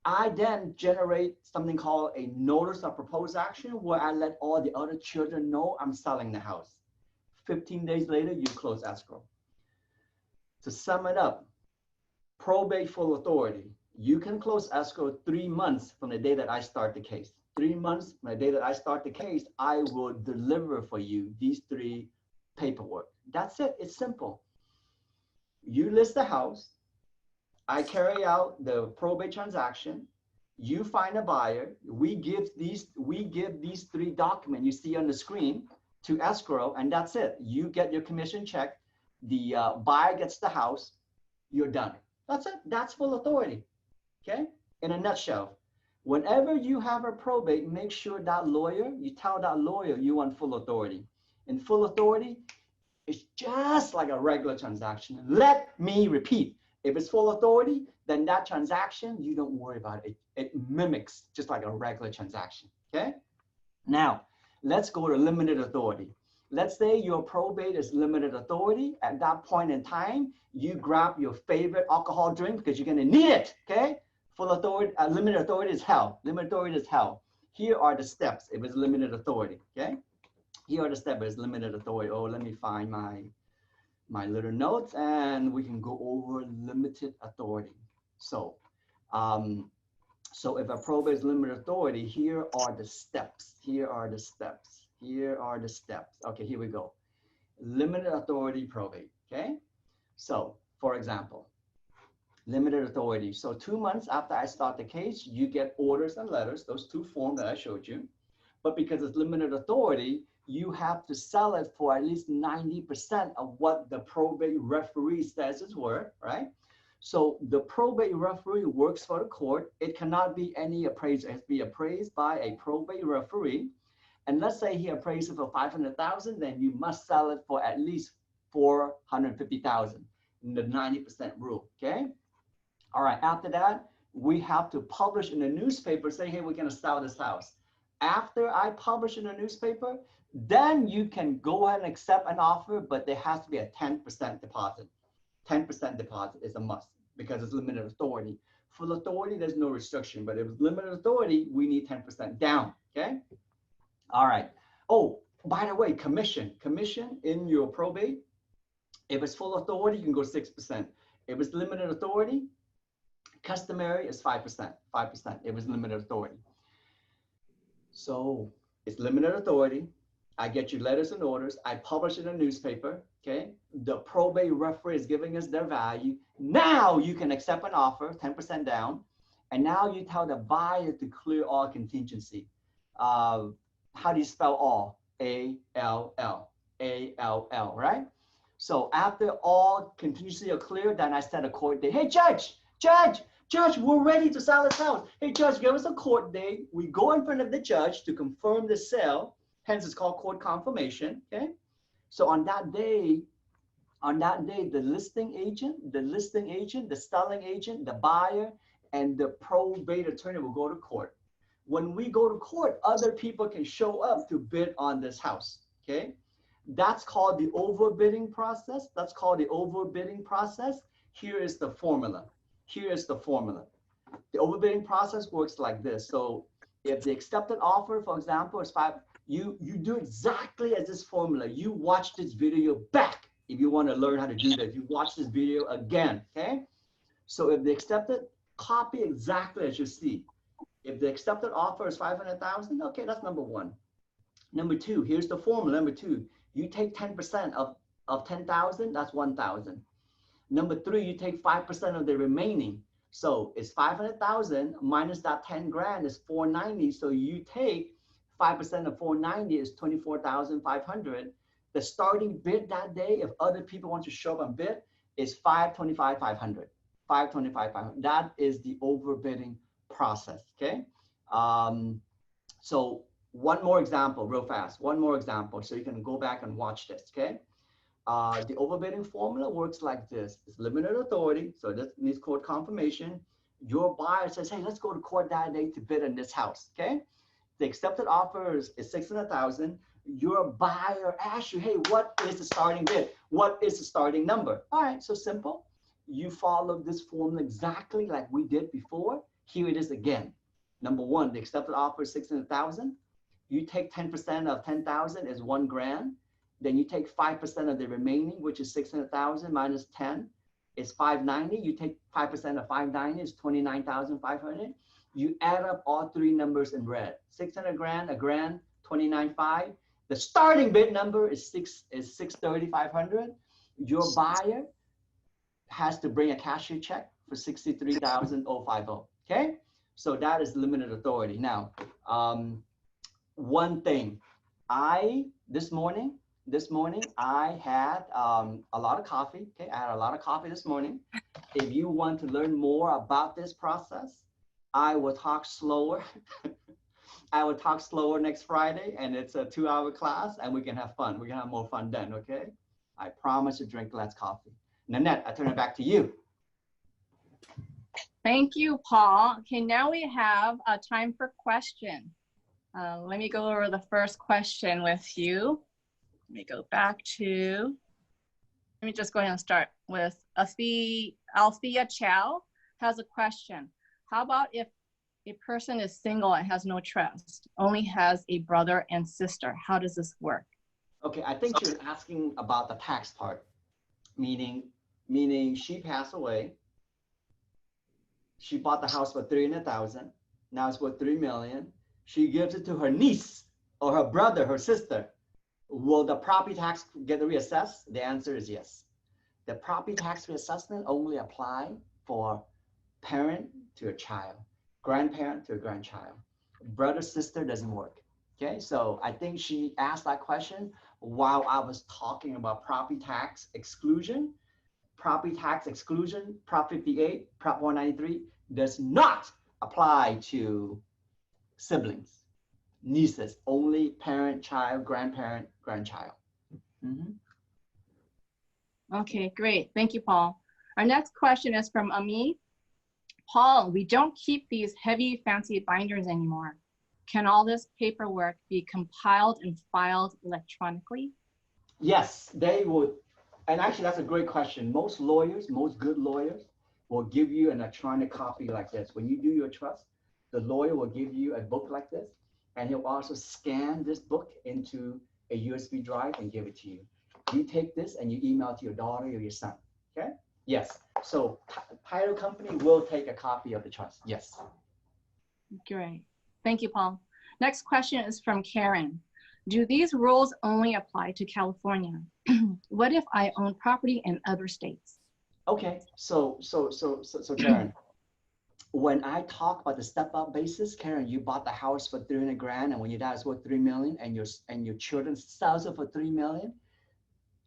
I then generate something called a notice of proposed action where I let all the other children know I'm selling the house. 15 days later, you close escrow. To sum it up, probate full authority. You can close escrow 3 months from the day that I start the case. 3 months from the day that I start the case, I will deliver for you these 3 paperwork. That's it. It's simple. You list the house. I carry out the probate transaction. You find a buyer. We give these 3 documents you see on the screen to escrow, and that's it. You get your commission check. The buyer gets the house. You're done. That's it. That's full authority. Okay? In a nutshell, whenever you have a probate, make sure that lawyer, you tell that lawyer you want full authority. In full authority, it's just like a regular transaction. Let me repeat. If it's full authority, then that transaction, you don't worry about it. It mimics just like a regular transaction, okay? Now, let's go to limited authority. Let's say your probate is limited authority. At that point in time, you grab your favorite alcohol drink because you're going to need it, okay? Full authority, limited authority is hell. Limited authority is hell. Here are the steps if it's limited authority, okay? Here are the steps if it's limited authority. Oh, let me find my little notes and we can go over limited authority. So, so if a probate is limited authority, here are the steps. Here are the steps. Here are the steps. Okay, here we go. Limited authority probate, okay? So, for example, limited authority. So 2 months after I start the case, you get orders and letters, those two forms that I showed you. But because it's limited authority, you have to sell it for at least 90% of what the probate referee says it's worth, right? So the probate referee works for the court. It cannot be any appraiser. It has to be appraised by a probate referee. And let's say he appraised it for 500,000, then you must sell it for at least 450,000 in the 90% rule, okay? All right, after that, we have to publish in the newspaper, say, hey, we're gonna sell this house. After I publish in the newspaper, then you can go ahead and accept an offer, but there has to be a 10% deposit. 10% deposit is a must because it's limited authority. Full authority, there's no restriction, but if it's limited authority, we need 10% down, okay? All right. Oh, by the way, commission in your probate, if it's full authority, you can go 6%. If it's limited authority, customary is 5%, 5% if it's limited authority. So it's limited authority. I get you letters and orders. I publish it in a newspaper, okay? The probate referee is giving us their value. Now you can accept an offer, 10% down. And now you tell the buyer to clear all contingency. How do you spell all? A-L-L, A-L-L, right? So after all contingency are clear, then I set a court date. Hey, Judge, we're ready to sell this house. Hey, Judge, give us a court date. We go in front of the judge to confirm the sale. Hence, it's called court confirmation, okay? So on that day, the listing agent, the selling agent, the buyer, and the probate attorney will go to court. When we go to court, other people can show up to bid on this house, okay? That's called the overbidding process. That's called the overbidding process. Here is the formula. Here is the formula. The overbidding process works like this. So if the accepted offer, for example, is 5, you do exactly as this formula. You watch this video back if you want to learn how to do that. You watch this video again, okay? So if the accepted, copy exactly as you see. If the accepted offer is 500,000, okay, that's number one. Number two, here's the formula. Number two, you take 10% of 10,000, that's 1,000. Number three, you take 5% of the remaining. So it's 500,000 minus that 10 grand is 490. So you take 5% of 490 is 24,500. The starting bid that day, if other people want to show up and bid, is 525,500. 525,500. That is the overbidding process, okay? So one more example real fast, one more example so you can go back and watch this, okay? The overbidding formula works like this. It's limited authority, so this needs court confirmation. Your buyer says, hey, let's go to court that day to bid on this house, okay? The accepted offer is 600,000. Your buyer asks you, hey, what is the starting bid? What is the starting number? All right, so simple. You follow this formula exactly like we did before. Here it is again. Number one, the accepted offer is 600,000. You take 10% of 10,000 is 1 grand. Then you take 5% of the remaining, which is 600,000 minus 10 is 590. You take 5% of 590 is 29,500. You add up all three numbers in red. 600 grand, a grand, 29,500. The starting bid number is 630,500. Your buyer has to bring a cashier check for 63,050. Okay, so that is limited authority. Now, one thing, this morning I had a lot of coffee. Okay, I had a lot of coffee this morning. If you want to learn more about this process, I will talk slower. I will talk slower next Friday, and it's a 2-hour class, and we can have fun. We can have more fun then, okay? I promise to drink less coffee. Nanette, I turn it back to you. Thank you, Paul. Okay, now we have time for question. Let me go over the first question with you. Let me go back to, let me just go ahead and start with Althea Chow has a question. How about if a person is single and has no trust, only has a brother and sister? How does this work? Okay, I think she's asking about the tax part, meaning she passed away. She bought the house for 300,000. Now it's worth 3 million. She gives it to her niece or her brother, her sister. Will the property tax get reassessed? The answer is yes. The property tax reassessment only apply for parent to a child, grandparent to a grandchild. Brother, sister doesn't work. Okay, so I think she asked that question while I was talking about property tax exclusion. Property tax exclusion, Prop 58, Prop 193 does not apply to siblings, nieces, only parent, child, grandparent, grandchild. Mm-hmm. Okay, great. Thank you, Paul. Our next question is from Ami. Paul, we don't keep these heavy, fancy binders anymore. Can all this paperwork be compiled and filed electronically? Yes, they would. And actually, that's a great question. Most lawyers, most good lawyers will give you an electronic copy like this. When you do your trust, the lawyer will give you a book like this, and he'll also scan this book into a USB drive and give it to you. You take this and you email it to your daughter or your son, okay? Yes, so title company will take a copy of the trust, yes. Great. Thank you, Paul. Next question is from Karen. Do these rules only apply to California? What if I own property in other states? Okay, so Karen, when I talk about the step-up basis, Karen, you bought the house for 300 grand, and when your dad's worth 3 million, and your children sells it for 3 million.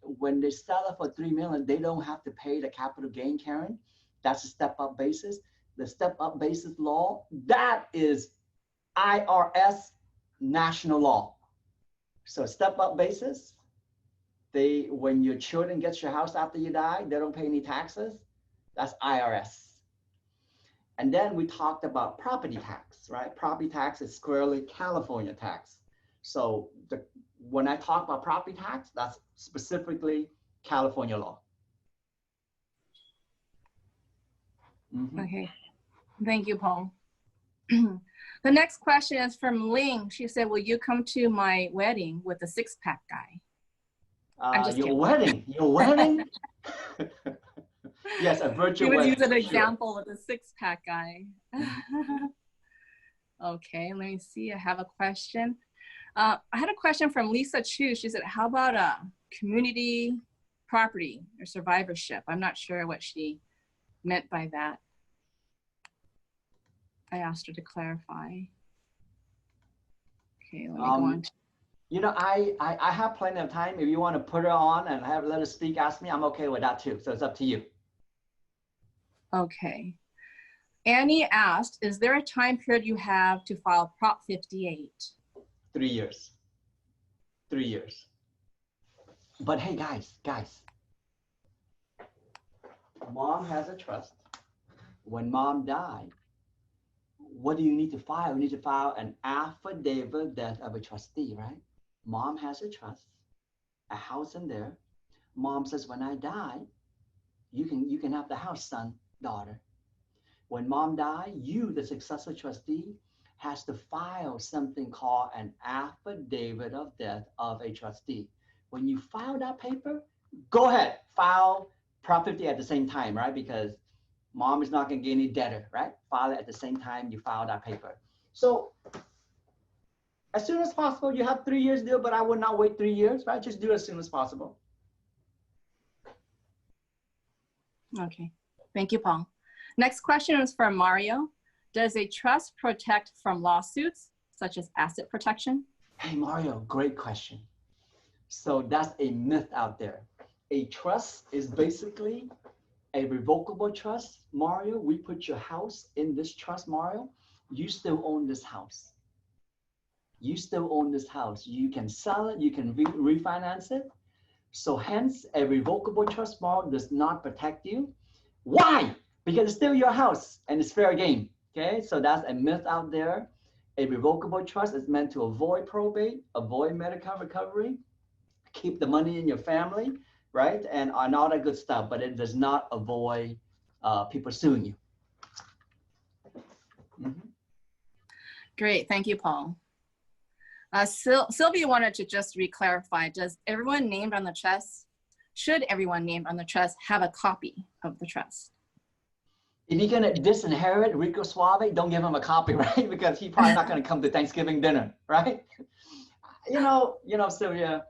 When they sell it for 3 million, they don't have to pay the capital gain, Karen. That's a step-up basis. The step-up basis law, that is IRS national law. So step-up basis, when your children get your house after you die, they don't pay any taxes. That's IRS. And then we talked about property tax, right? Property tax is squarely California tax. So when I talk about property tax, that's specifically California law. Mm-hmm. Okay, thank you, Paul. The next question is from Ling. She said, will you come to my wedding with the six-pack guy? Your wedding? Yes, a virtual wedding. Use an example with a six-pack guy. Okay, let me see. I have a question. I had a question from Lisa Chu. She said, how about a community property or survivorship? I'm not sure what she meant by that. I asked her to clarify. Okay, let me go on. You know, I have plenty of time. If you want to put her on and let her speak, ask me, I'm okay with that too. So it's up to you. Okay. Annie asked, is there a time period you have to file Prop 58? 3 years. 3 years. But hey, guys, mom has a trust. When mom died, what do you need to file? You need to file an affidavit death of a trustee, right? Mom has a trust, a house in there. Mom says, when I die, you can have the house, son, daughter. When mom died, you, the successor trustee, has to file something called an affidavit of death of a trustee. When you file that paper, go ahead, file Prop 50 at the same time, right? Because mom is not going to get any debtor, right? File it at the same time you file that paper. So as soon as possible, you have 3 years deal, but I would not wait 3 years, right? Just do it as soon as possible. Okay, thank you, Paul. Next question is from Mario. Does a trust protect from lawsuits, such as asset protection? Hey, Mario, great question. So that's a myth out there. A trust is basically a revocable trust. Mario, we put your house in this trust, Mario. You still own this house. You still own this house. You can sell it, you can refinance it. So hence, a revocable trust, Mario, does not protect you. Why? Because it's still your house and it's fair game. Okay, so that's a myth out there. A revocable trust is meant to avoid probate, avoid Medicare recovery, keep the money in your family, right? And all that good stuff, but it does not avoid people suing you. Great, thank you, Paul. Sylvia wanted to just re-clarify, does everyone named on the trust, should everyone named on the trust have a copy of the trust? If you're gonna disinherit Rico Suave, don't give him a copy, right? Because he's probably not gonna come to Thanksgiving dinner, right? You know, Sylvia,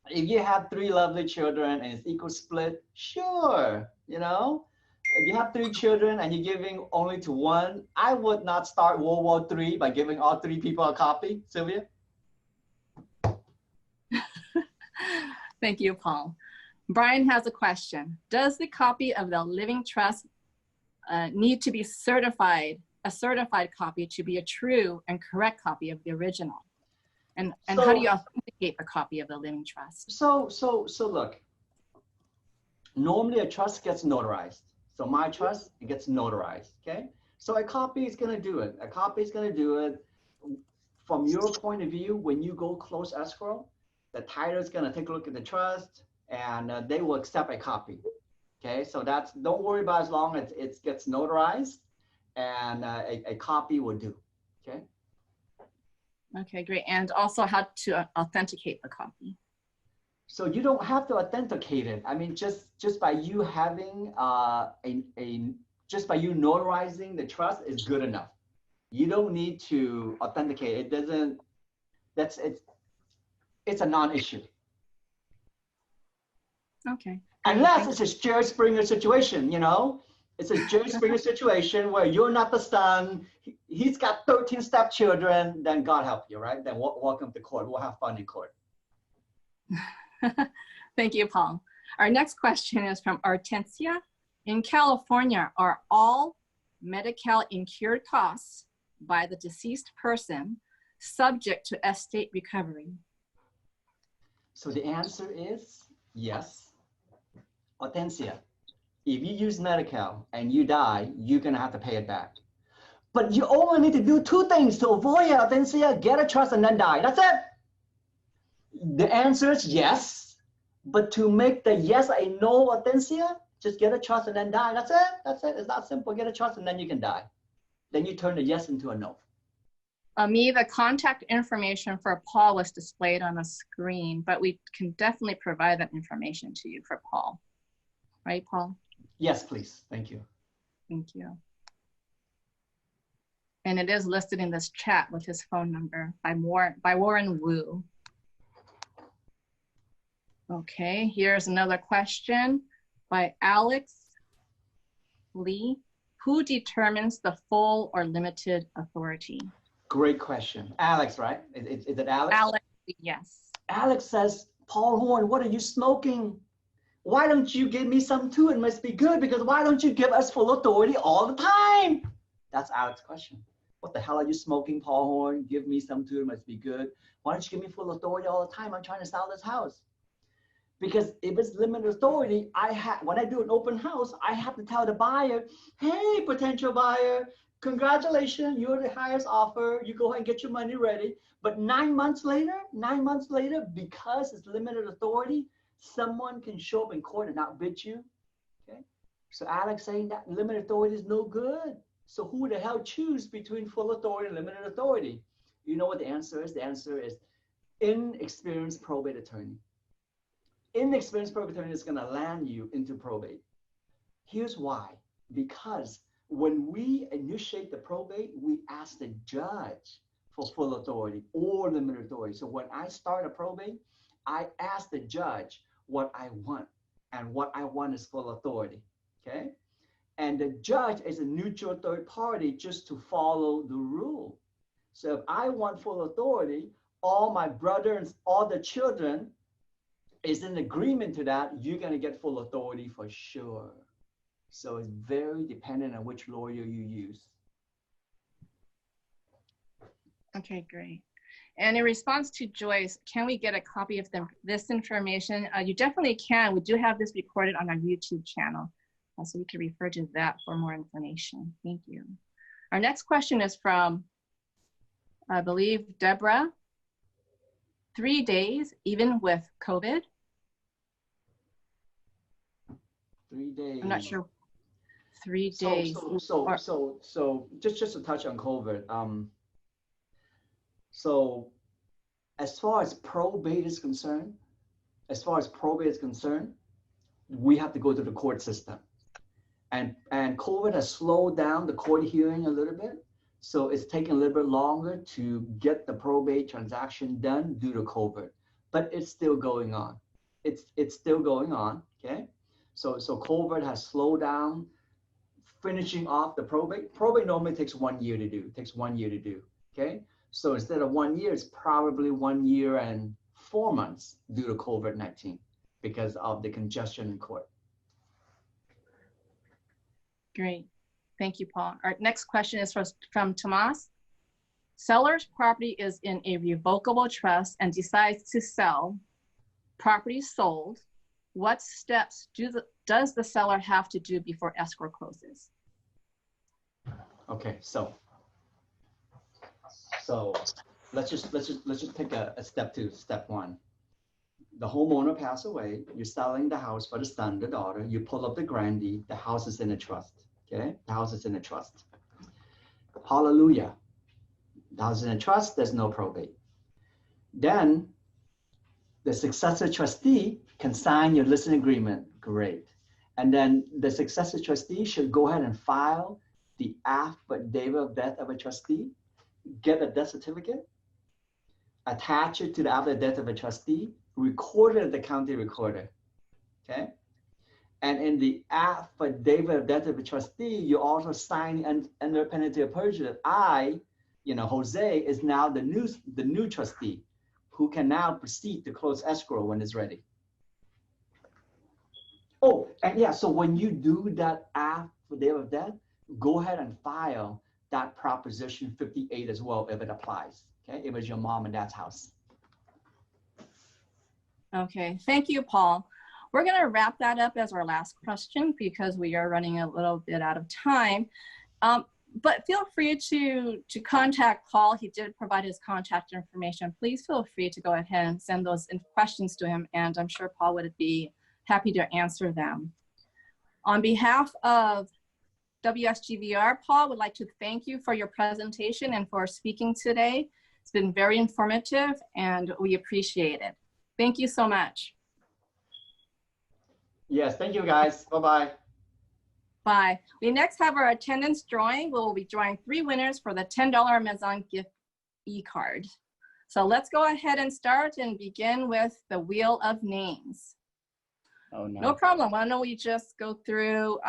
if you have 3 lovely children and it's equal split, sure, you know? If you have 3 children and you're giving only to one, I would not start World War III by giving all 3 people a copy, Sylvia. Thank you, Paul. Brian has a question. Does the copy of the living trust need to be certified, a certified copy to be a true and correct copy of the original? And how do you authenticate the copy of the living trust? So look, normally a trust gets notarized. So my trust, it gets notarized, okay? So a copy is gonna do it. A copy is gonna do it. From your point of view, when you go close escrow, the title is gonna take a look at the trust and they will accept a copy, okay? So that's, don't worry about as long as it gets notarized, and a copy will do, okay? Okay, great. And also how to authenticate the copy. So you don't have to authenticate it. I mean, just by you having just by you notarizing the trust is good enough. You don't need to authenticate. It doesn't. It's a non-issue. Okay. Unless it's a Jerry Springer situation, you know. It's a Jerry Springer situation where you're not the son. He's got 13 stepchildren. Then God help you, right? Then welcome to court. We'll have fun in court. Thank you, Paul. Our next question is from Hortensia. In California, are all Medi-Cal incurred costs by the deceased person subject to estate recovery? So the answer is yes. Hortensia, if you use Medi-Cal and you die, you're gonna have to pay it back. But you only need to do 2 things to avoid it, Hortensia. Get a trust and then die. That's it. The answer is yes, but to make the yes a no, Hortensia, just get a trust and then die. That's it. That's it. It's that simple. Get a trust and then you can die. Then you turn the yes into a no. The contact information for Paul was displayed on the screen, but we can definitely provide that information to you for Paul. Right, Paul? Yes, please. Thank you. Thank you. And it is listed in this chat with his phone number by Warren Wu. Okay, here's another question by Alex Lee. Who determines the full or limited authority? Great question. Alex, right? Is it Alex? Alex, yes. Alex says, Paul Horn, what are you smoking? Why don't you give me some too? It must be good, because why don't you give us full authority all the time? That's Alex's question. What the hell are you smoking, Paul Horn? Give me some too, it must be good. Why don't you give me full authority all the time? I'm trying to sell this house. Because if it's limited authority, when I do an open house, I have to tell the buyer, hey, potential buyer, congratulations, you're the highest offer. You go ahead and get your money ready. But 9 months later, because it's limited authority, someone can show up in court and outbid you. Okay. So Alex saying that limited authority is no good. So who the hell choose between full authority and limited authority? You know what the answer is? The answer is inexperienced probate attorney. Inexperienced probate attorney is going to land you into probate. Here's why. Because when we initiate the probate, we ask the judge for full authority or limited authority. So when I start a probate, I ask the judge what I want, and what I want is full authority, okay? And the judge is a neutral third party just to follow the rule. So if I want full authority, all my brothers, all the children is in agreement to that, you're gonna get full authority for sure. So it's very dependent on which lawyer you use. Okay, great. And in response to Joyce, can we get a copy of this information? You definitely can. We do have this recorded on our YouTube channel, so we can refer to that for more information. Thank you. Our next question is from, I believe, Deborah. 3 days, even with COVID? 3 days. I'm not sure. 3 days. So just to touch on COVID. So as far as probate is concerned, we have to go to the court system. And COVID has slowed down the court hearing a little bit. So it's taking a little bit longer to get the probate transaction done due to COVID, but it's still going on. It's still going on, okay? So COVID has slowed down finishing off the probate. Probate normally takes 1 year to do, okay? So instead of 1 year, it's probably 1 year and 4 months due to COVID-19 because of the congestion in court. Great. Thank you, Paul. Our next question is from Tomas. Seller's property is in a revocable trust and decides to sell. Property sold. What steps does the seller have to do before escrow closes? Okay, so let's just take a step to step one. The homeowner passed away. You're selling the house for the son, the daughter. You pull up the grandee. The house is in a trust. Okay, the house is in a trust. Hallelujah. The house is in a trust. There's no probate. Then the successor trustee can sign your listing agreement. Great. And then the successor trustee should go ahead and file the affidavit of death of a trustee, get a death certificate, attach it to the affidavit of death of a trustee, record it at the county recorder. Okay. And in the affidavit of death of a trustee, you also sign under penalty of perjury that I, Jose, is now the new trustee who can now proceed to close escrow when it's ready. Oh, and yeah, so when you do that affidavit of death, go ahead and file that Proposition 58 as well if it applies. Okay, if it's your mom and dad's house. Okay, thank you, Paul. We're going to wrap that up as our last question because we are running a little bit out of time. But feel free to contact Paul. He did provide his contact information. Please feel free to go ahead and send those questions to him, and I'm sure Paul would be happy to answer them. On behalf of WSGVR, Paul would like to thank you for your presentation and for speaking today. It's been very informative, and we appreciate it. Thank you so much. Yes, thank you guys. Bye-bye. Bye. We next have our attendance drawing. We'll be drawing 3 winners for the $10 Amazon gift e-card. So let's go ahead and start and begin with the wheel of names. Oh, no. No problem. Why don't we just go through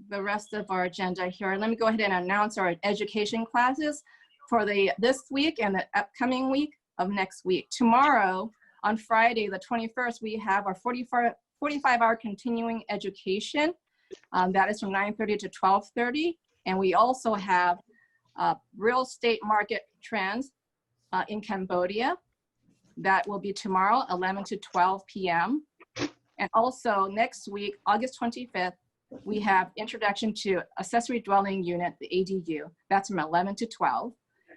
the rest of our agenda here. Let me go ahead and announce our education classes for this week and the upcoming week of next week. Tomorrow, on Friday, the 21st, we have our 45-hour continuing education. That is from 9:30 to 12:30. And we also have real estate market trends in Cambodia. That will be tomorrow, 11 to 12 p.m. And also next week, August 25th, we have Introduction to Accessory Dwelling Unit, the ADU. That's from 11 to 12.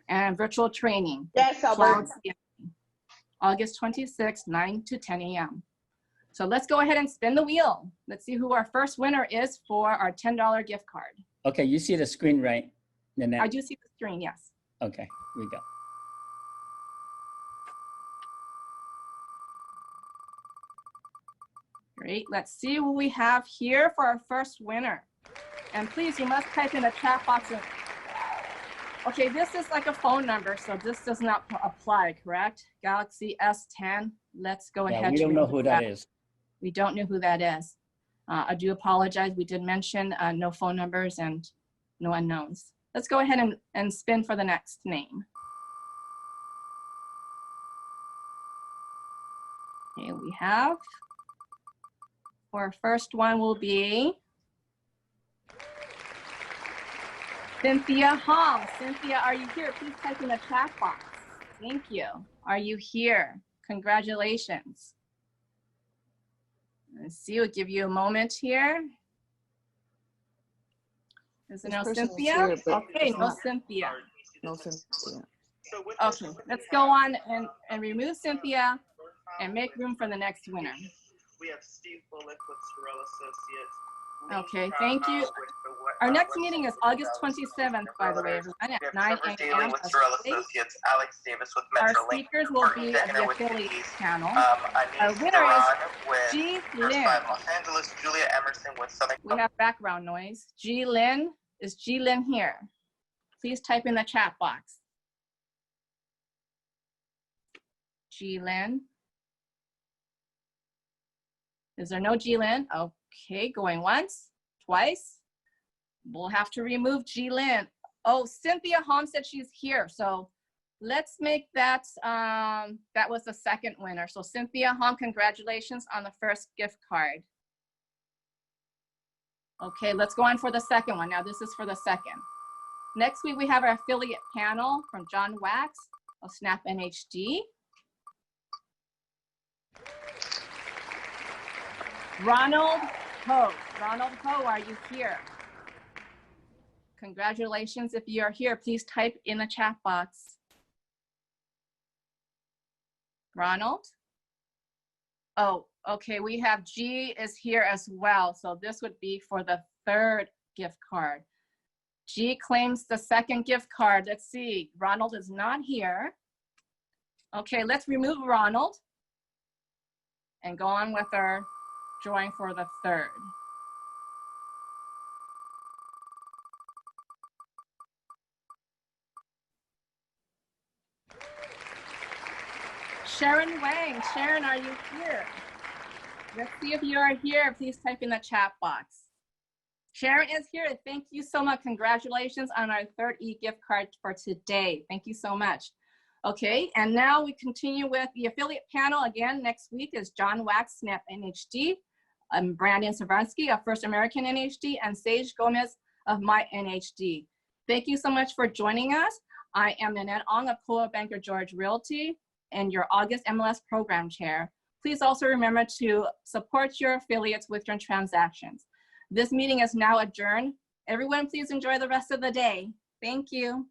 And virtual training. Yes, Albert. August 26th, 9 to 10 a.m. So let's go ahead and spin the wheel. Let's see who our first winner is for our $10 gift card. Okay, you see the screen, right, Nanette? I do see the screen, yes. Okay, here we go. Great, let's see who we have here for our first winner. And please, you must type in the chat box. Okay, this is like a phone number, so this does not apply, correct? Galaxy S10, let's go ahead. We don't know who that is. We don't know who that is. I do apologize. We did mention no phone numbers and no unknowns. Let's go ahead and spin for the next name. Okay, we have, our first one will be Cynthia Hong. Cynthia, are you here? Please type in the chat box. Thank you. Are you here? Congratulations. Let's see, we'll give you a moment here. Is there no Cynthia? Here, okay, no not. Cynthia. No Cynthia. Okay, let's go on and remove Cynthia and make room for the next winner. We have Steve Bullock with Sorrell Associates. Okay, thank you. Our next meeting is August 27th, by the way, everyone, at 9 a.m. with Sorrell Associates, Alex Davis with Our Metrolink, speakers will be the Deckner with affiliate Cookies, panel. Anise Our winner is Duran with G. First Lin. Five Los Angeles, Julia Emerson with Southern. We have background noise. G. Lin, is G. Lin here? Please type in the chat box. G. Lin. Is there no G. Lin? Okay, going once, twice. We'll have to remove G. Lin. Oh, Cynthia Holmes said she's here. So let's make that, that was the second winner. So Cynthia Holmes, congratulations on the first gift card. Okay, let's go on for the second one. Now this is for the second. Next week, we have our affiliate panel from John Wax of Snap NHD. Ronald Ho. Ronald Ho, are you here? Congratulations. If you are here, please type in the chat box. Ronald? Oh, okay, we have G is here as well. So this would be for the third gift card. G claims the second gift card. Let's see, Ronald is not here. Okay, let's remove Ronald and go on with our drawing for the third. Sharon Wang. Sharon, are you here? Let's see if you are here. Please type in the chat box. Sharon is here. Thank you so much. Congratulations on our third e-gift card for today. Thank you so much. Okay, and now we continue with the affiliate panel. Again, next week is John Wax, Snap NHD, Brandon Savansky of First American NHD, and Sage Gomez of My NHD. Thank you so much for joining us. I am Nanette Ong of Coldwell Banker George Realty and your August MLS program chair. Please also remember to support your affiliates with your transactions. This meeting is now adjourned. Everyone, please enjoy the rest of the day. Thank you.